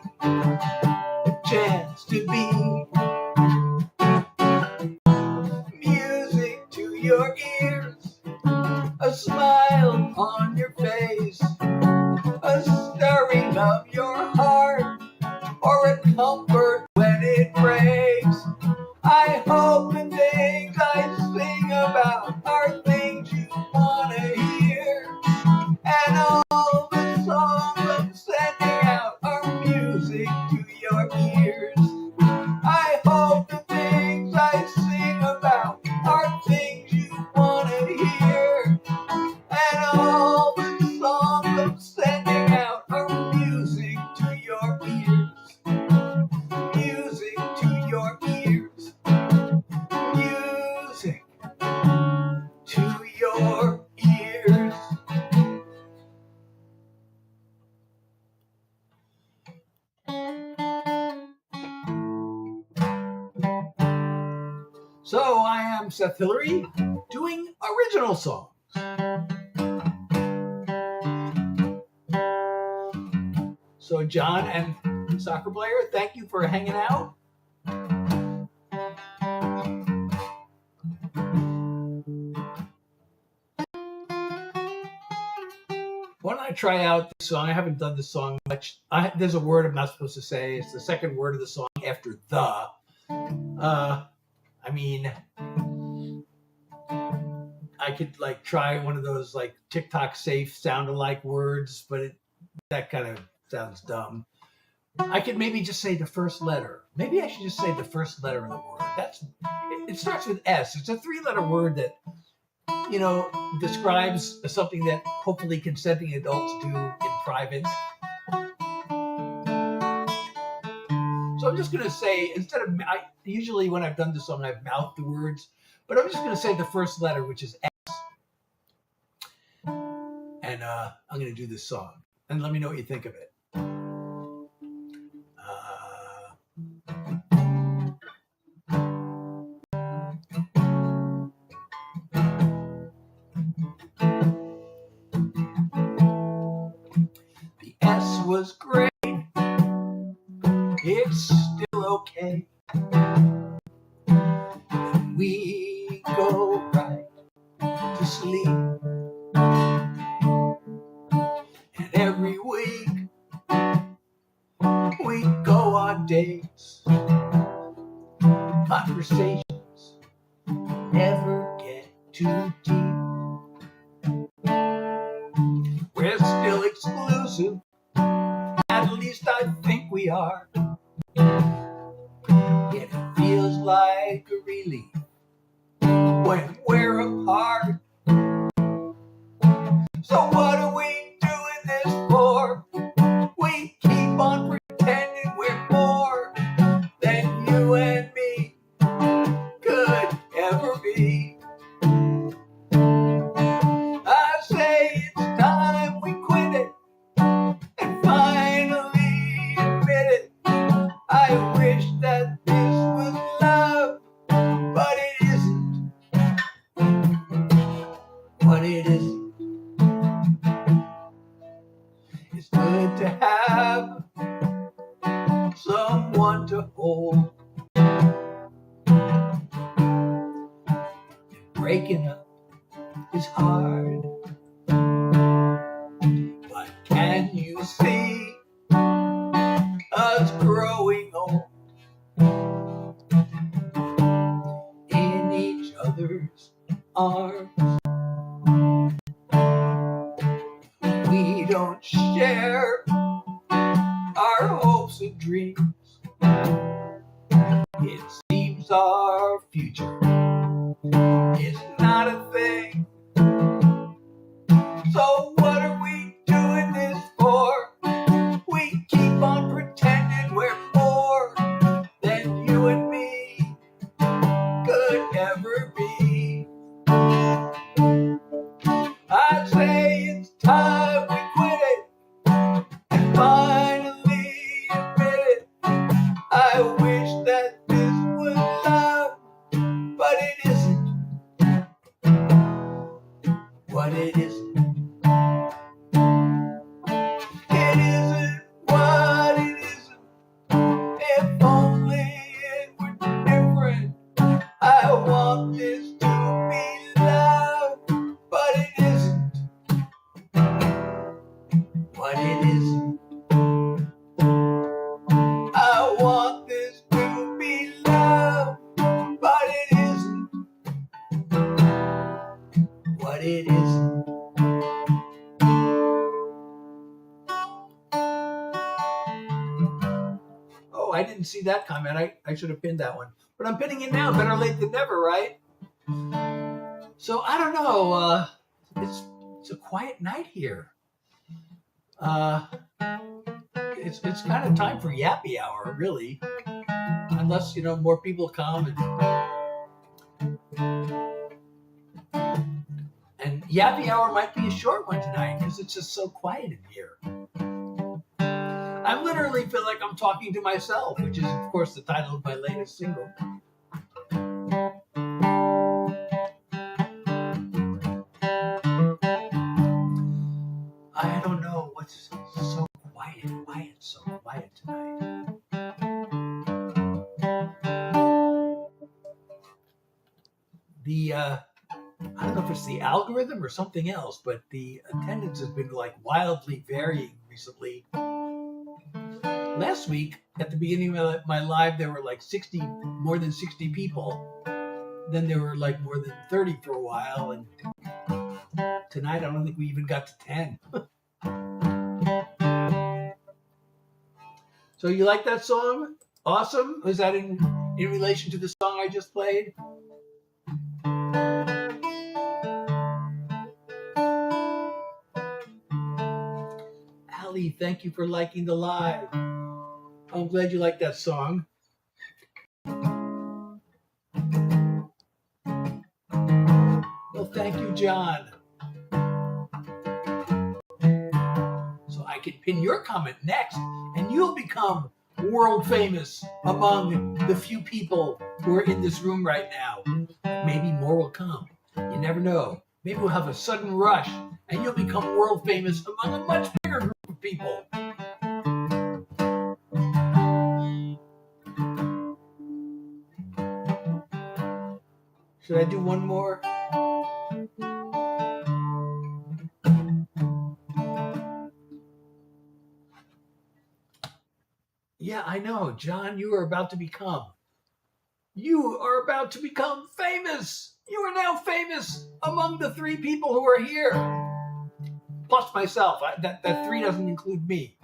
So I am Seth Hillary doing original songs. So John and Soccer Player, thank you for hanging out. Why don't I try out this song? I haven't done this song much. There's a word I'm not supposed to say. It's the second word of the song after the. I mean, I could like try one of those like TikTok safe sound-alike words, but that kind of sounds dumb. I could maybe just say the first letter. Maybe I should just say the first letter of the word. It starts with S. It's a 3-letter word that, you know, describes something that hopefully consenting adults do in private. So I'm just going to say, usually when I've done this song, I've mouthed the words, but I'm just going to say the first letter, which is S. And I'm going to do this song. And let me know what you think of it. The S was great. It's still okay. We go right to sleep. And every week we go on dates. Conversations never get too deep. We're still exclusive. At least I think we are. It feels like a relief when we're apart. So what are we doing this for? We keep on pretending we're more than you and me could ever be. I say it's time we quit it and finally admit it. I wish that this was love, but it isn't. But it isn't. It's good to have someone to hold. Breaking up is hard, but can you see us growing old in each other's arms? We don't share our hopes and dreams. It seems our future is not a thing. So what are we doing this for? We keep on pretending we're more than you and me could ever be. I say it's time we quit it and finally admit it. I wish that this was love, but it isn't. What it isn't. It isn't what it isn't. If only it were different. I want this to be love, but it isn't. What it isn't. I want this to be love, but it isn't. What it isn't. Oh, I didn't see that comment. I should have pinned that one. But I'm pinning it now. Better late than never, right? So I don't know. It's a quiet night here. It's kind of time for yappy hour, really. Unless, more people come and yappy hour might be a short one tonight because it's just so quiet in here. I literally feel like I'm talking to myself, which is, of course, the title of my latest single. know what's so quiet. Why it's so quiet tonight. I don't know if it's the algorithm or something else, but the attendance has been like wildly varying recently. Last week, at the beginning of my live, there were like more than 60 people. Then there were like more than 30 for a while, and tonight I don't think we even got to 10. So you like that song? Awesome. Was that in relation to the song I just played? Ali, thank you for liking the live. I'm glad you like that song. Well, thank you, John. So I can pin your comment next, and you'll become world famous among the few people who are in this room right now. Maybe more will come. You never know. Maybe we'll have a sudden rush, and you'll become world famous among a much bigger group of people. Should I do one more? Yeah, I know, John, you are about to become famous. You are now famous among the 3 people who are here. Plus myself. That 3 doesn't include me.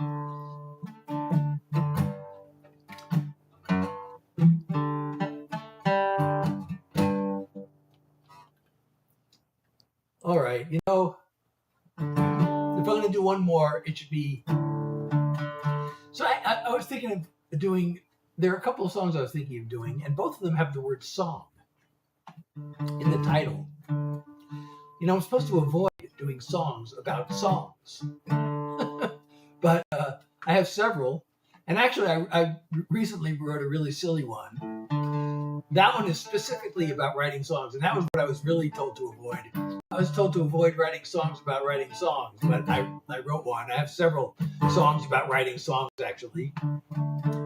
All right, if I'm going to do one more, it should be... So I was thinking of doing... There are a couple of songs I was thinking of doing, and both of them have the word song in the title. I'm supposed to avoid doing songs about songs. But I have several. And actually, I recently wrote a really silly one. That one is specifically about writing songs, and that was what I was really told to avoid. I was told to avoid writing songs about writing songs, but I wrote one. I have several songs about writing songs, actually.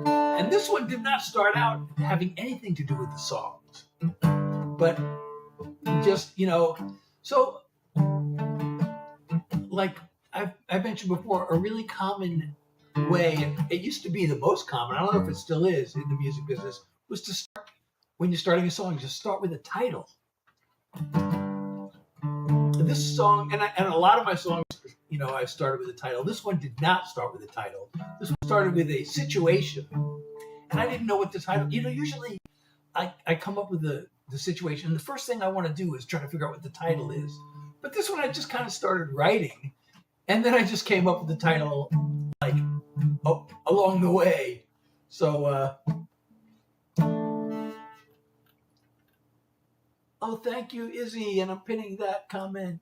And this one did not start out having anything to do with the songs. But just, so, like I've mentioned before, a really common way, and it used to be the most common, I don't know if it still is in the music business, was to start, when you're starting a song, just start with a title. This song, and a lot of my songs, I've started with a title. This one did not start with a title. This one started with a situation. And I didn't know what the title, usually I come up with the situation. And the first thing I want to do is try to figure out what the title is. But this one I just kind of started writing. And then I just came up with the title along the way. So, oh, thank you, Izzy. And I'm pinning that comment.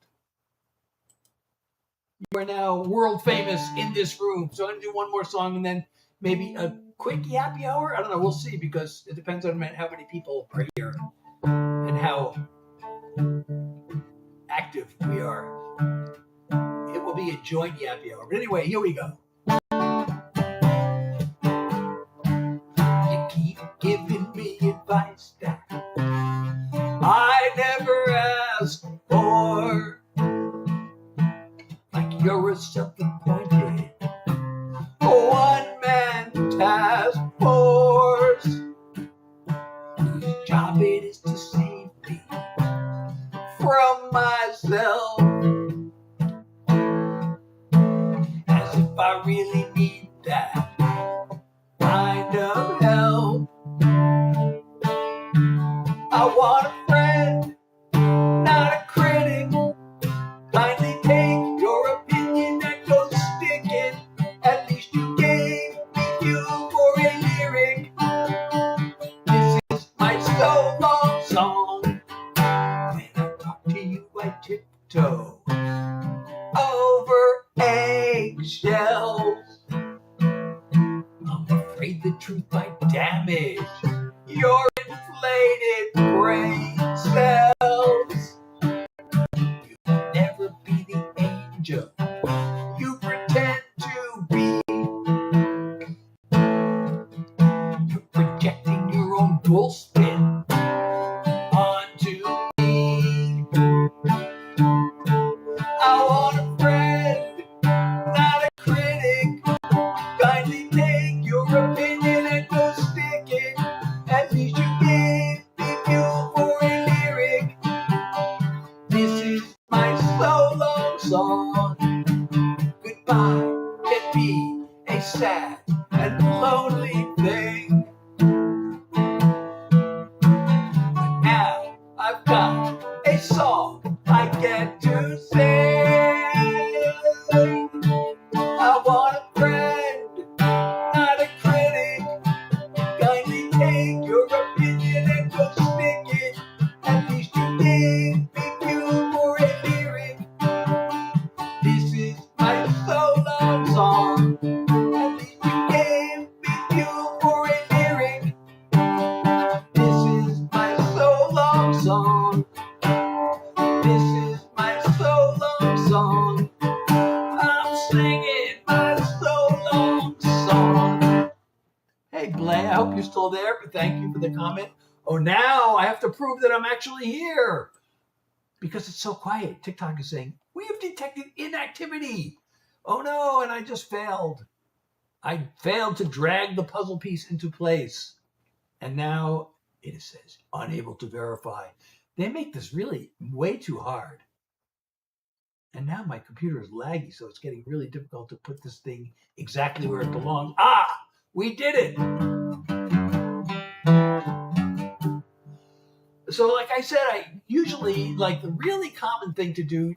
You are now world famous in this room. So I'm going to do one more song and then maybe a quick yappy hour. I don't know. We'll see, because it depends on how many people are here and how active we are. It will be a joint yappy hour. But anyway, here we go. You keep giving me advice that I never asked for. Like you're a self-appointed one-man task force whose job it is to save me from myself. As if I really need that kind of help. I want a friend, not a critic. Kindly take your opinion and go stick it. At least you gave me fuel for a lyric. This is my so-long song. When I talk to you, I tiptoe over eggshells. I'm afraid the truth might damage your inflated brain cells. You'll never be the angel you pretend be a sad and lonely thing. But now I've got a song I get to sing. I want a friend, not a critic. Kindly take your opinion and go stick it. At least you gave me fuel for a lyric. This is my solo song. At least you gave me fuel for a lyric. This is my solo song. This is my solo song. I'm singing my solo song. Hey, Blay, I hope you're still there, but thank you for the comment. Oh, now I have to prove that I'm actually here because it's so quiet. TikTok is saying, we have detected inactivity. Oh, no, and I just failed. I failed to drag the puzzle piece into place. And now it says, unable to verify. They make this really way too hard. And now my computer is laggy, so it's getting really difficult to put this thing exactly where it belongs. Ah, we did it. So like I said, I usually, like the really common thing to do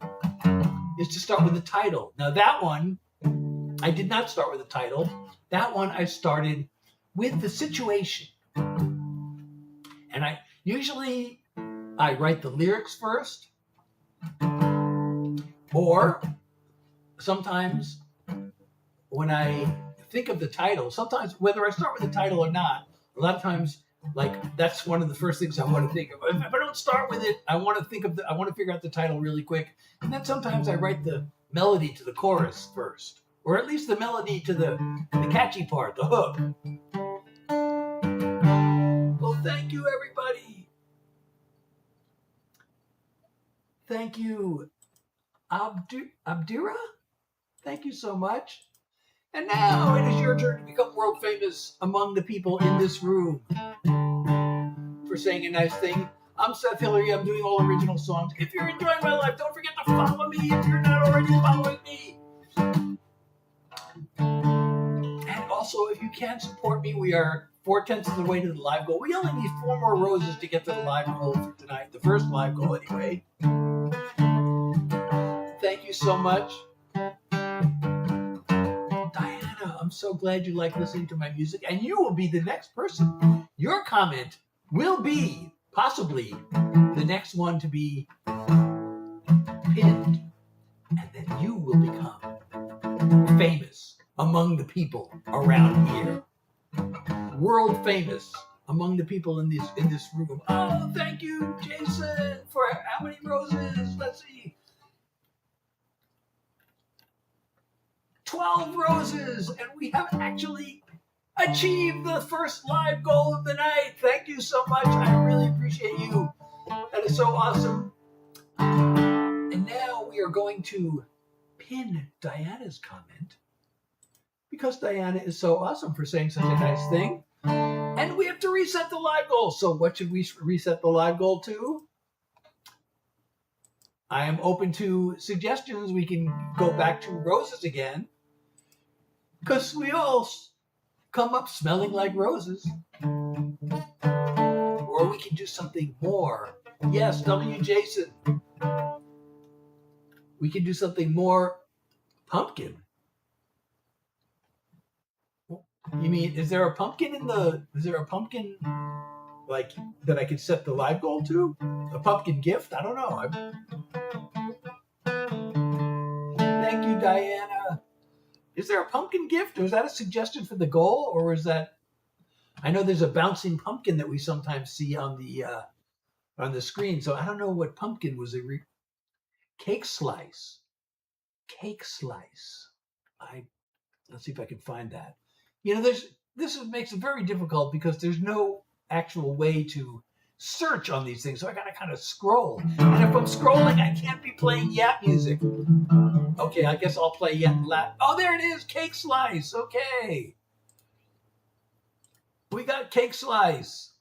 is to start with the title. Now that one, I did not start with the title. That one I started with the situation. And I usually write the lyrics first. Or sometimes when I think of the title, sometimes whether I start with the title or not, a lot of times, like that's one of the first things I want to think of. If I don't start with it, I want to figure out the title really quick. And then sometimes I write the melody to the chorus first, or at least the melody to the catchy part, the hook. Well, thank you, everybody. Thank you, Abdira. Thank you so much. And now it is your turn to become world famous among the people in this room for saying a nice thing. I'm Seth Hillary. I'm doing all original songs. If you're enjoying my life, don't forget to follow me if you're not already following me. And also, if you can support me, we are 4/10 of the way to the live goal. We only need 4 more roses to get to the live goal for tonight. The first live goal, anyway. Thank you so much. Diana, I'm so glad you like listening to my music, and you will be the next person. Your comment will be possibly the next one to be pinned, and then you will become famous among the people around here. World famous among the people in this room. Oh, thank you, Jason, for how many roses? Let's see. 12 roses, and we have actually achieved the first live goal of the night. Thank you so much. I really appreciate you. That is so awesome. And now we are going to pin Diana's comment because Diana is so awesome for saying such a nice thing. And we have to reset the live goal. So what should we reset the live goal to? I am open to suggestions. We can go back to roses again, because we all come up smelling like roses. Or we can do something more. Yes, W. Jason. We can do something more pumpkin. You mean, is there a pumpkin like that I could set the live goal to? A pumpkin gift? I don't know. Thank you, Diana. Is there a pumpkin gift? Or is that a suggestion for the goal? Or is that, I know there's a bouncing pumpkin that we sometimes see on the screen. So I don't know what pumpkin was. Cake slice. Cake slice. Let's see if I can find that. You know, this makes it very difficult because there's no actual way to search on these things. So I got to kind of scroll. And if I'm scrolling, I can't be playing Yap music. Okay, I guess I'll play Yap. Oh, there it is. Cake slice. Okay. We got cake slice.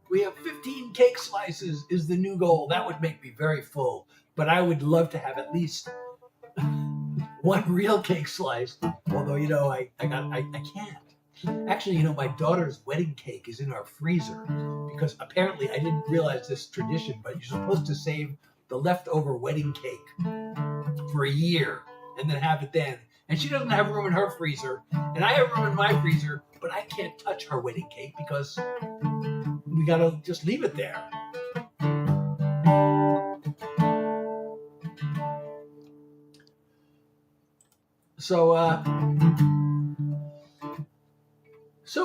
We have 15 15 cake slices is the new goal. That would make me very full. But I would love to have at least one real cake slice. Although, I can't. Actually, my daughter's wedding cake is in our freezer because apparently I didn't realize this tradition, but you're supposed to save the leftover wedding cake for a year and then have it then. And she doesn't have room in her freezer, and I have room in my freezer, but I can't touch her wedding cake because we gotta just leave it there. So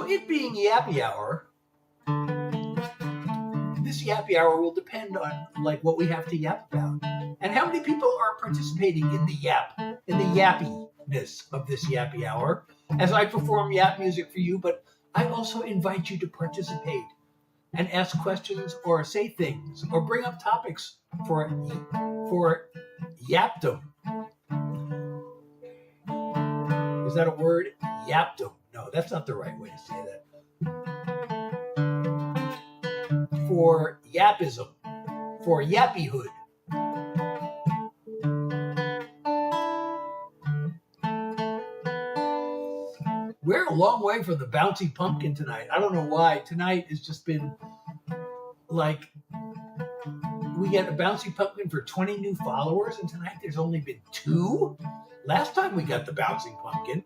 it being Yappy Hour, this Yappy Hour will depend on what we have to yap about and how many people are participating in the yappiness of this Yappy Hour as I perform yap music for you. But I also invite you to participate and ask questions or say things or bring up topics for yapdom. Is that a word? Yapdom. No, that's not the right way to say that. For yapism, for yappyhood. We're a long way from the bouncy pumpkin tonight. I don't know why. Tonight has just been we get a bouncy pumpkin for 20 new followers, and tonight there's only been 2. Last time we got the bouncing pumpkin.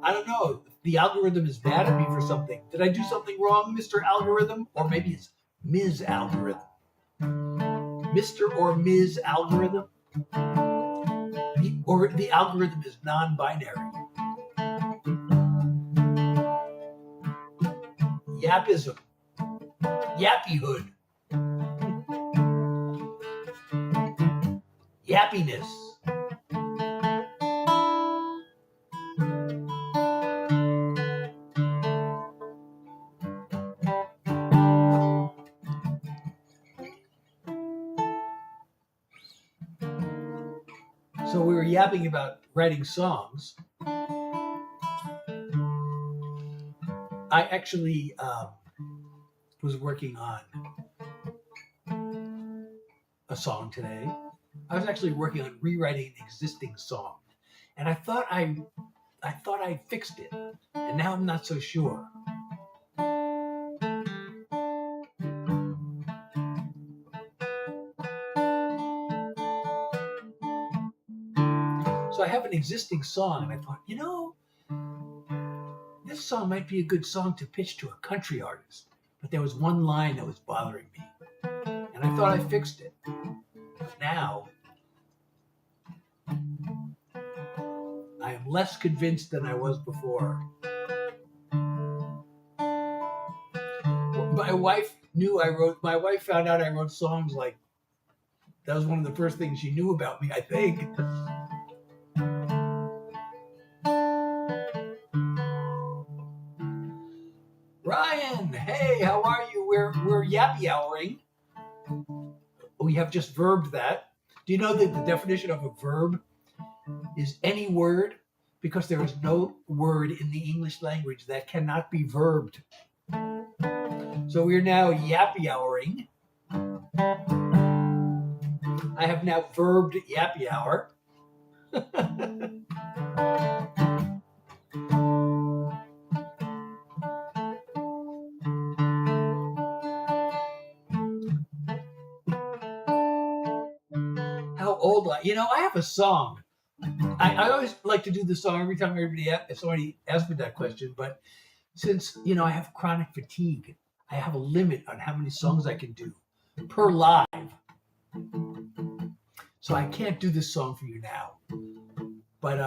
I don't know. The algorithm is mad at me for something. Did I do something wrong, Mr. Algorithm? Or maybe it's Ms. Algorithm. Mr. or Ms. Algorithm? Or the algorithm is non-binary. Yapism. Yappyhood. Yappiness. So we were yapping about writing songs. I actually was working on a song today. I was actually working on rewriting an existing song, and I thought I fixed it, and now I'm not so sure. So I have an existing song, and I thought, this song might be a good song to pitch to a country artist. But there was one line that was bothering me, and I thought I fixed it. But now, I am less convinced than I was before. My wife found out I wrote songs that was one of the first things she knew about me, I think. Ryan, hey, how are you? We're yappy houring. We have just verbed that. Do you know that the definition of a verb is any word? Because there is no word in the English language that cannot be verbed. So we're now yappy houring. I have now verbed yappy hour. How old I have a song. I always like to do the song every time somebody asks me that question, but since I have chronic fatigue, I have a limit on how many songs I can do per live. So I can't do this song for you now. But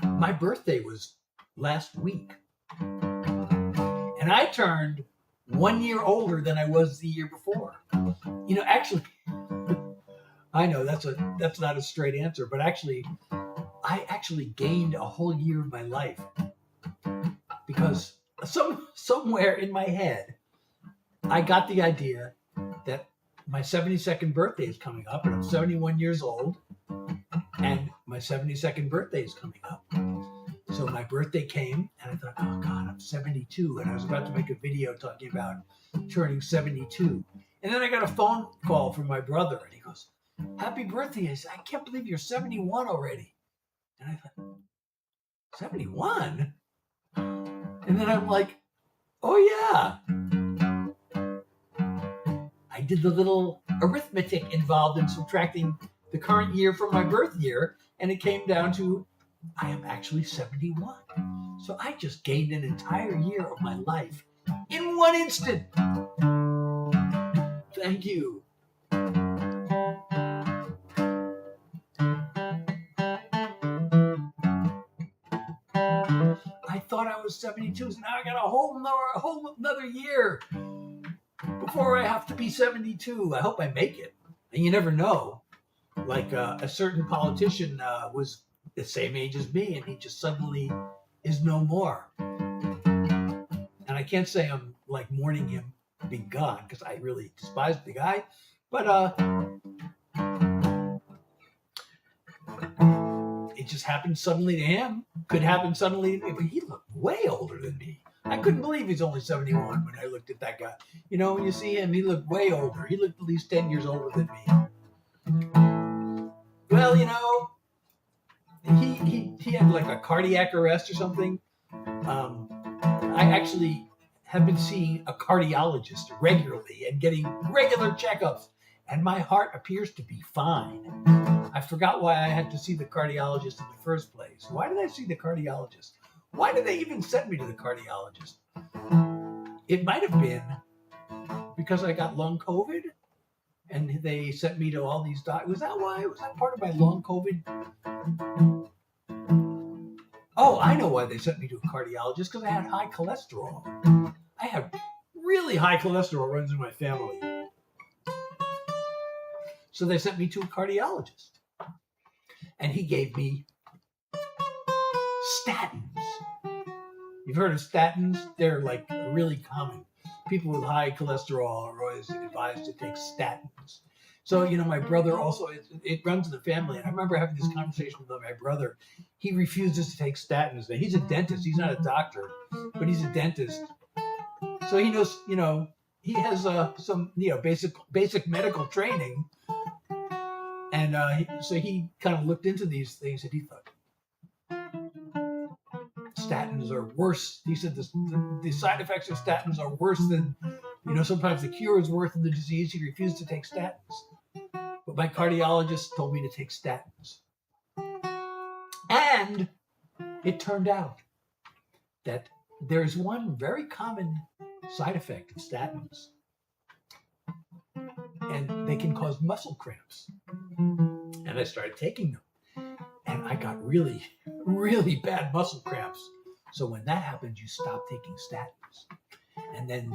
my birthday was last week. And I turned 1 year older than I was the year before. Actually, I know that's not a straight answer, but actually, I actually gained a whole year of my life because somewhere in my head, I got the idea that my 72nd birthday is coming up, and I'm 71 years old, and my 72nd birthday is coming up. So my birthday came, and I thought, oh God, I'm 72. And I was about to make a video talking about turning 72. And then I got a phone call from my brother, and he goes, happy birthday. I said, I can't believe you're 71 already. And I thought, 71? And then I'm like, oh yeah. I did the little arithmetic involved in subtracting the current year from my birth year, and it came down to I am actually 71. So I just gained an entire year of my life in one instant. Thank you. I thought I was 72, so now I got a whole another year before I have to be 72. I hope I make it. And you never know. Like a certain politician was the same age as me, and he just suddenly is no more. And I can't say I'm like mourning him being gone, because I really despised the guy. But it just happened suddenly to him. Could happen suddenly to me, but he looked way older than me. I couldn't believe he's only 71 when I looked at that guy. You know, when you see him, he looked way older. He looked at least 10 years older than me. Well, you know, he had like a cardiac arrest or something. I actually have been seeing a cardiologist regularly and getting regular checkups, and my heart appears to be fine. I forgot why I had to see the cardiologist in the first place. Why did I see the cardiologist? Why did they even send me to the cardiologist? It might have been because I got long COVID, and they sent me to all these doctors. Was that why? Was that part of my long COVID? Oh, I know why they sent me to a cardiologist, because I had high cholesterol. I have really high cholesterol runs in my family. So they sent me to a cardiologist. And he gave me statins. You've heard of statins? They're like really common. People with high cholesterol are always advised to take statins. So, you know, my brother also, it runs in the family. And I remember having this conversation with my brother. He refuses to take statins. Now, he's a dentist. He's not a doctor, but he's a dentist. So he knows, you know, he has some, you know, basic medical training. And so he kind of looked into these things, and he thought, statins are worse. He said the side effects of statins are worse than, you know, sometimes the cure is worse than the disease. He refused to take statins. But my cardiologist told me to take statins. And it turned out that there's one very common side effect of statins. And they can cause muscle cramps. And I started taking them. And I got really, really bad muscle cramps. So when that happens, you stop taking statins. And then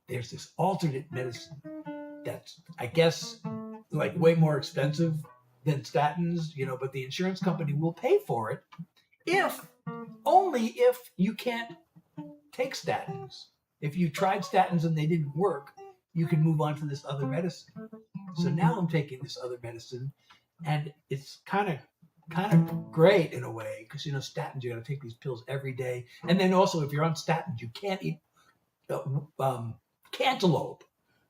there's this alternate medicine that's, I guess, like way more expensive than statins, you know, but the insurance company will pay for it only if you can't take statins. If you tried statins and they didn't work, you can move on to this other medicine. So now I'm taking this other medicine, and it's kind of great in a way, because, you know, statins, you got to take these pills every day. And then also, if you're on statins, you can't eat cantaloupe.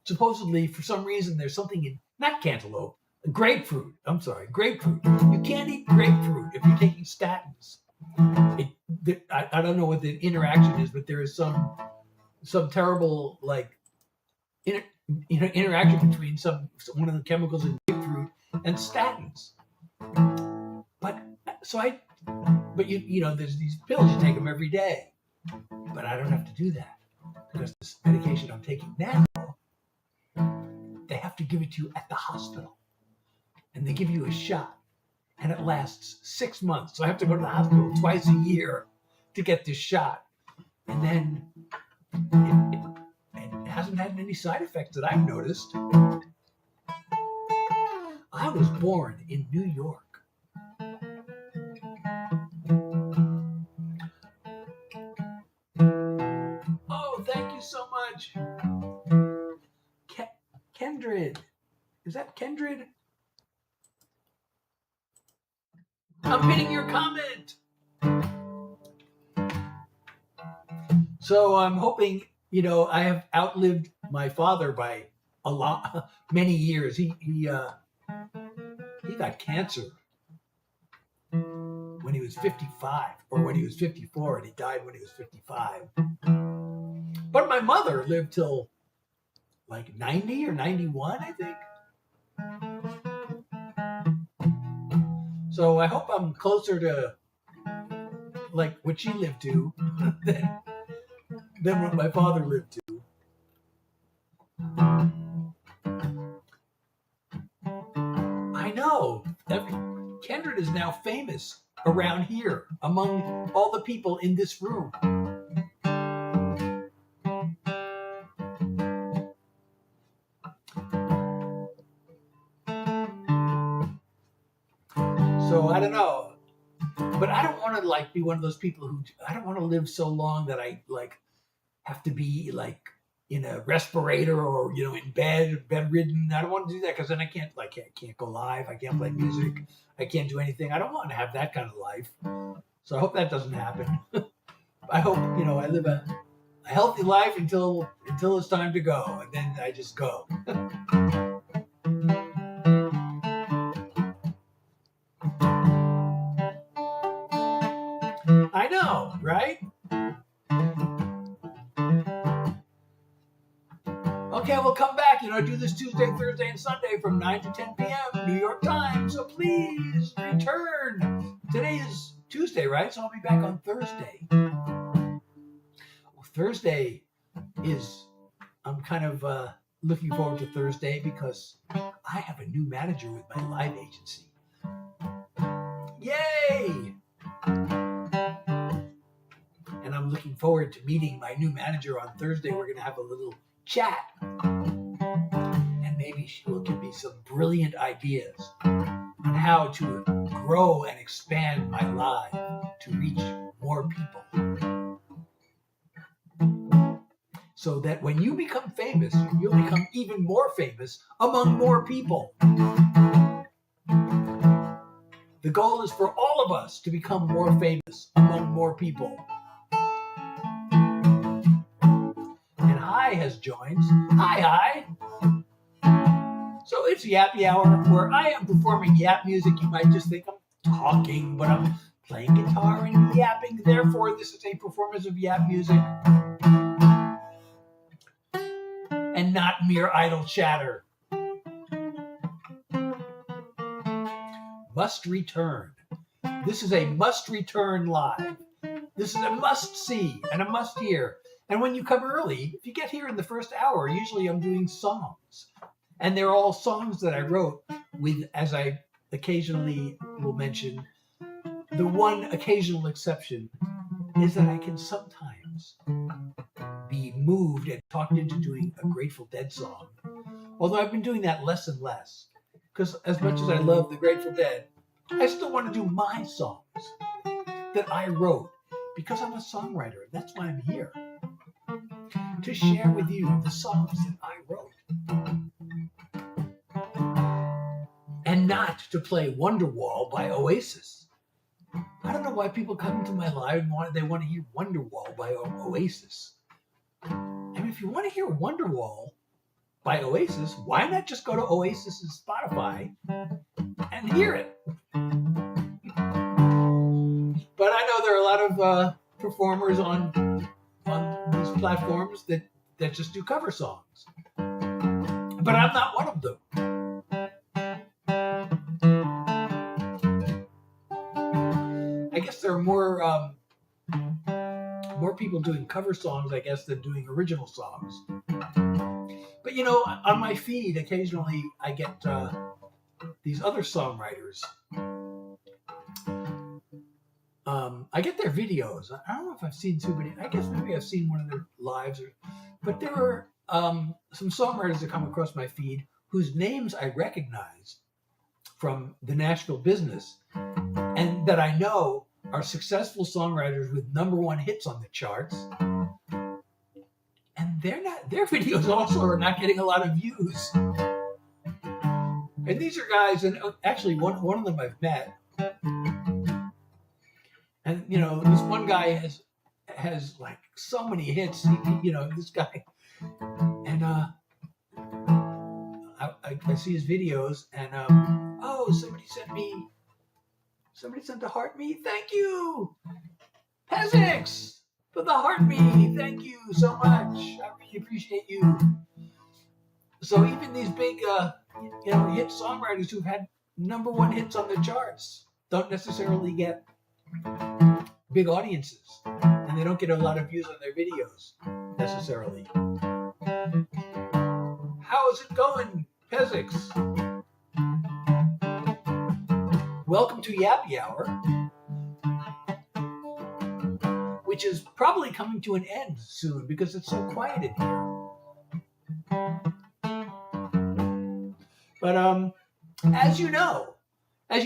Supposedly, for some reason, there's something in, not cantaloupe, grapefruit. I'm sorry, grapefruit. You can't eat grapefruit if you're taking statins. I don't know what the interaction is, but there is some terrible, like, interaction between one of the chemicals in grapefruit and statins. But you know, there's these pills, you take them every day. But I don't have to do that, because this medication I'm taking now, they have to give it to you at the hospital. And they give you a shot, and it lasts 6 months. So I have to go to the hospital twice a year to get this shot. And then it hasn't had any side effects that I've noticed. I was born in New York. Oh, thank you so much. Kendrid. Is that Kendrid? I'm hitting your comment. So I'm hoping, I have outlived my father by many years. He got cancer when he was 55 or when he was 54, and he died when he was 55. But my mother lived till like 90 or 91, I think. So I hope I'm closer to like what she lived to than what my father lived to. I know. Kendrick is now famous around here among all the people in this room. So I don't know. But I don't want to like be one of those people I don't want to live so long that I like have to be like in a respirator or in bedridden. I don't want to do that because then I can't go live. I can't play music. I can't do anything. I don't want to have that kind of life. So I hope that doesn't happen. I hope I live a healthy life until it's time to go, and then I just go. I know, right? Okay, we'll come back. I do this Tuesday, Thursday, and Sunday from 9 to 10 p.m. New York time. So please return. Today is Tuesday, right? So I'll be back on Thursday. Well, Thursday I'm kind of looking forward to Thursday because I have a new manager with my live agency. Yay! And I'm looking forward to meeting my new manager on Thursday. We're going to have a little chat. And maybe she will give me some brilliant ideas on how to grow and expand my live to reach more people. So that when you become famous, you'll become even more famous among more people. The goal is for all of us to become more famous among more people. And Hi has joined. Hi. So it's Yappy Hour, where I am performing yap music. You might just think I'm talking, but I'm playing guitar and yapping. Therefore, this is a performance of yap music and not mere idle chatter. Must return. This is a must return live. This is a must see and a must hear. And when you come early, if you get here in the first hour, usually I'm doing songs. And they're all songs that I wrote with, as I occasionally will mention, the one occasional exception is that I can sometimes be moved and talked into doing a Grateful Dead song. Although I've been doing that less and less. Because as much as I love the Grateful Dead, I still want to do my songs that I wrote. Because I'm a songwriter. That's why I'm here. To share with you the songs that I wrote. And not to play Wonderwall by Oasis. I don't know why people come into my live and they want to hear Wonderwall by Oasis. I mean, if you want to hear Wonderwall by Oasis, why not just go to Oasis's Spotify and hear it? But I know there are a lot of performers on these platforms that just do cover songs. But I'm not one of them. I guess there are more people doing cover songs, I guess, than doing original songs. But on my feed, occasionally I get these other songwriters. I get their videos. I don't know if I've seen too many. I guess maybe I've seen one of their lives. But there are some songwriters that come across my feed whose names I recognize from the Nashville business and that I know are successful songwriters with #1 hits on the charts. And their videos also are not getting a lot of views. And these are guys, and actually one of them I've met. And this one guy has like so many hits. This guy, and I see his videos, and somebody sent a heart me. Thank you, Pezix, for the heart me. Thank you so much. I really appreciate you. So even these big, hit songwriters who've had #1 hits on the charts don't necessarily get big audiences, and they don't get a lot of views on their videos necessarily. How is it going, Pezix? Welcome to Yappy Hour, which is probably coming to an end soon because it's so quiet in here. But as you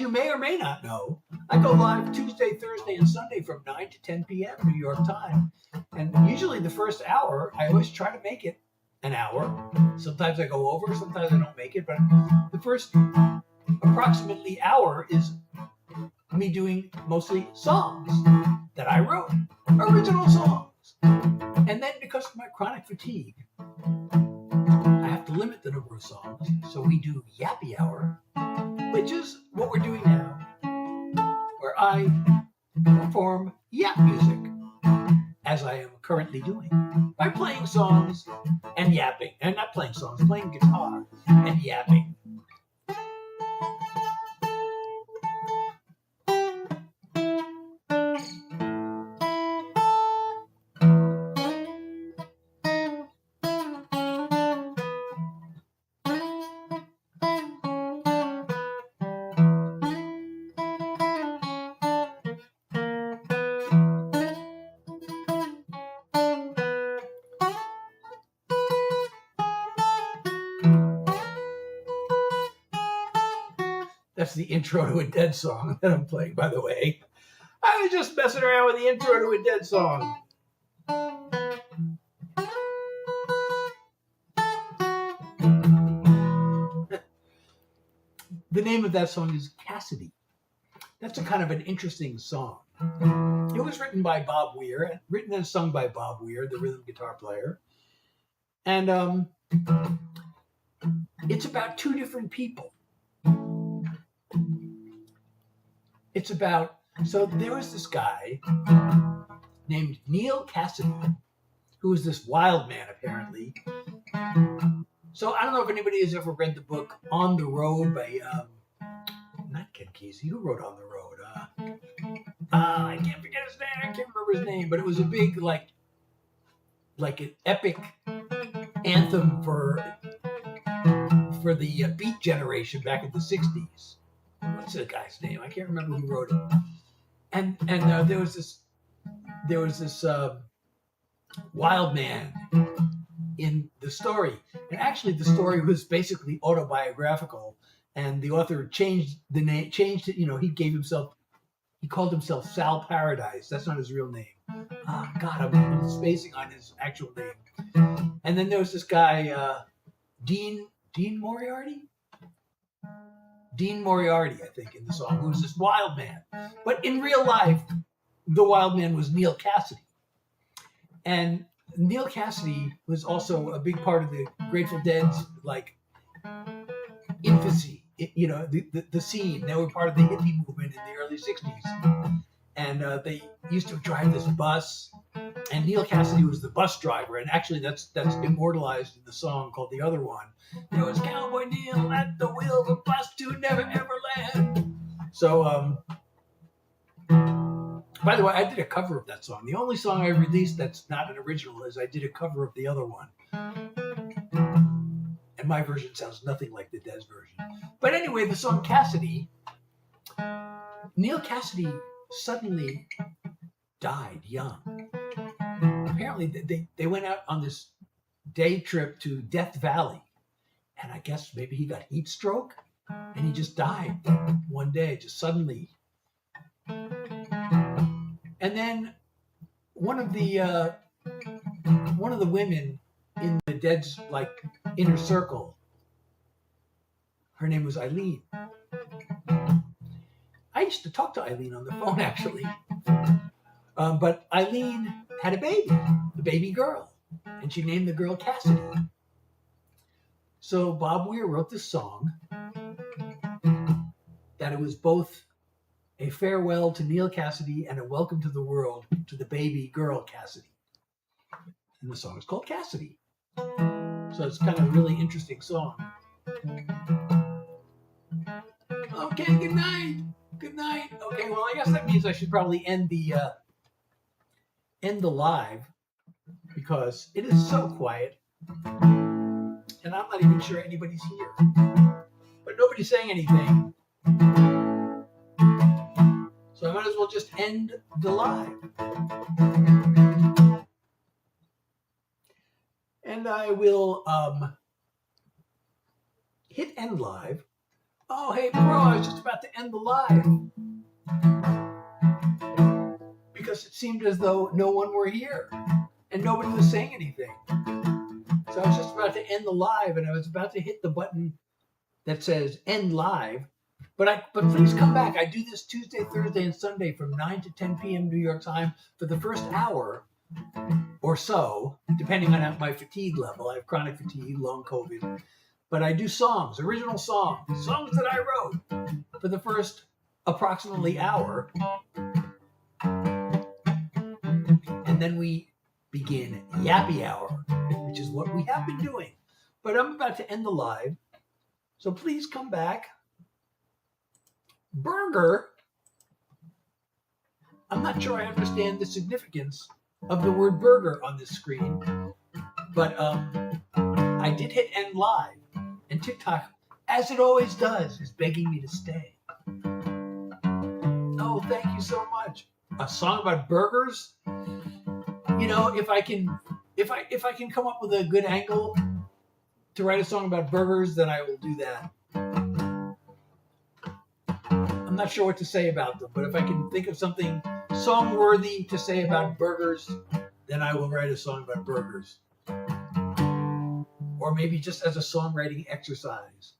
may or may not know, I go live Tuesday, Thursday, and Sunday from 9 to 10 p.m. New York time. And usually the first hour, I always try to make it an hour. Sometimes I go over, sometimes I don't make it. But the first approximately hour is me doing mostly songs that I wrote, original songs. And then because of my chronic fatigue, I have to limit the number of songs. So we do Yappy Hour, which is what we're doing now, where I perform yap music, as I am currently doing, by playing songs and yapping. And not playing songs, playing guitar and yapping. That's the intro to a Dead song that I'm playing, by the way. I was just messing around with the intro to a Dead song. The name of that song is Cassidy. That's a kind of an interesting song. It was written by Bob Weir, written and sung by Bob Weir, the rhythm guitar player. And it's about two different people. So there was this guy named Neil Cassidy, who was this wild man, apparently. So I don't know if anybody has ever read the book On the Road by, not Ken Kesey, who wrote On the Road? I can't forget his name, I can't remember his name, but it was a big, like an epic anthem for the Beat generation back in the 60s. What's the guy's name? I can't remember who wrote it. And there was this wild man in the story, and actually the story was basically autobiographical. And the author changed it. He called himself Sal Paradise. That's not his real name. Oh, God, I'm spacing on his actual name. And then there was this guy, Dean Moriarty. Dean Moriarty, I think, in the song, who was this wild man. But in real life, the wild man was Neil Cassidy. And Neil Cassidy was also a big part of the Grateful Dead's, infancy, the scene. They were part of the hippie movement in the early 60s. And they used to drive this bus. And Neil Cassidy was the bus driver. And actually, that's immortalized in the song called The Other One. There was Cowboy Neil at the wheel of a bus to never ever land. So, by the way, I did a cover of that song. The only song I released that's not an original is I did a cover of The Other One. And my version sounds nothing like the Dead's version. But anyway, the song Cassidy, Neil Cassidy suddenly died young. Apparently, they went out on this day trip to Death Valley. And I guess maybe he got heat stroke and he just died one day, just suddenly. And then one of the women in the Dead's inner circle, her name was Eileen. I used to talk to Eileen on the phone, actually. But Eileen had a baby girl, and she named the girl Cassidy. So Bob Weir wrote this song that it was both a farewell to Neil Cassidy and a welcome to the world to the baby girl Cassidy. And the song is called Cassidy. So it's kind of a really interesting song. Okay, good night. Good night. Okay, well, I guess that means I should probably end the live because it is so quiet, and I'm not even sure anybody's here. But nobody's saying anything, so I might as well just end the live. And I will hit end live. Oh, hey, bro, I was just about to end the live because it seemed as though no one were here and nobody was saying anything. So I was just about to end the live, and I was about to hit the button that says end live. But please come back. I do this Tuesday, Thursday, and Sunday from 9 to 10 p.m. New York time for the first hour or so, depending on my fatigue level. I have chronic fatigue, long COVID. But I do songs, original songs that I wrote for the first approximately hour. And then we begin Yappy Hour, which is what we have been doing. But I'm about to end the live, so please come back. Burger. I'm not sure I understand the significance of the word burger on this screen, but I did hit end live, and TikTok, as it always does, is begging me to stay. Oh, thank you so much. A song about burgers? You know, if I can come up with a good angle to write a song about burgers, then I will do that. I'm not sure what to say about them, but if I can think of something song-worthy to say about burgers, then I will write a song about burgers. Or maybe just as a songwriting exercise.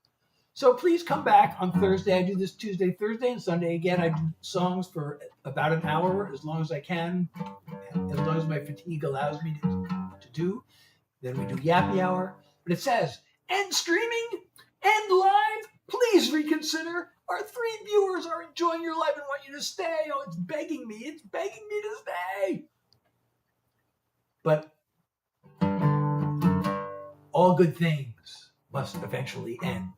So please come back on Thursday. I do this Tuesday, Thursday, and Sunday. Again, I do songs for about an hour, as long as I can, as long as my fatigue allows me to do. Then we do Yappy Hour. But it says, end streaming, end live, please reconsider. Our 3 viewers are enjoying your live and want you to stay. Oh, it's begging me to stay. But all good things must eventually end.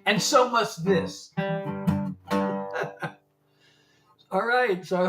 And so must this. All right, so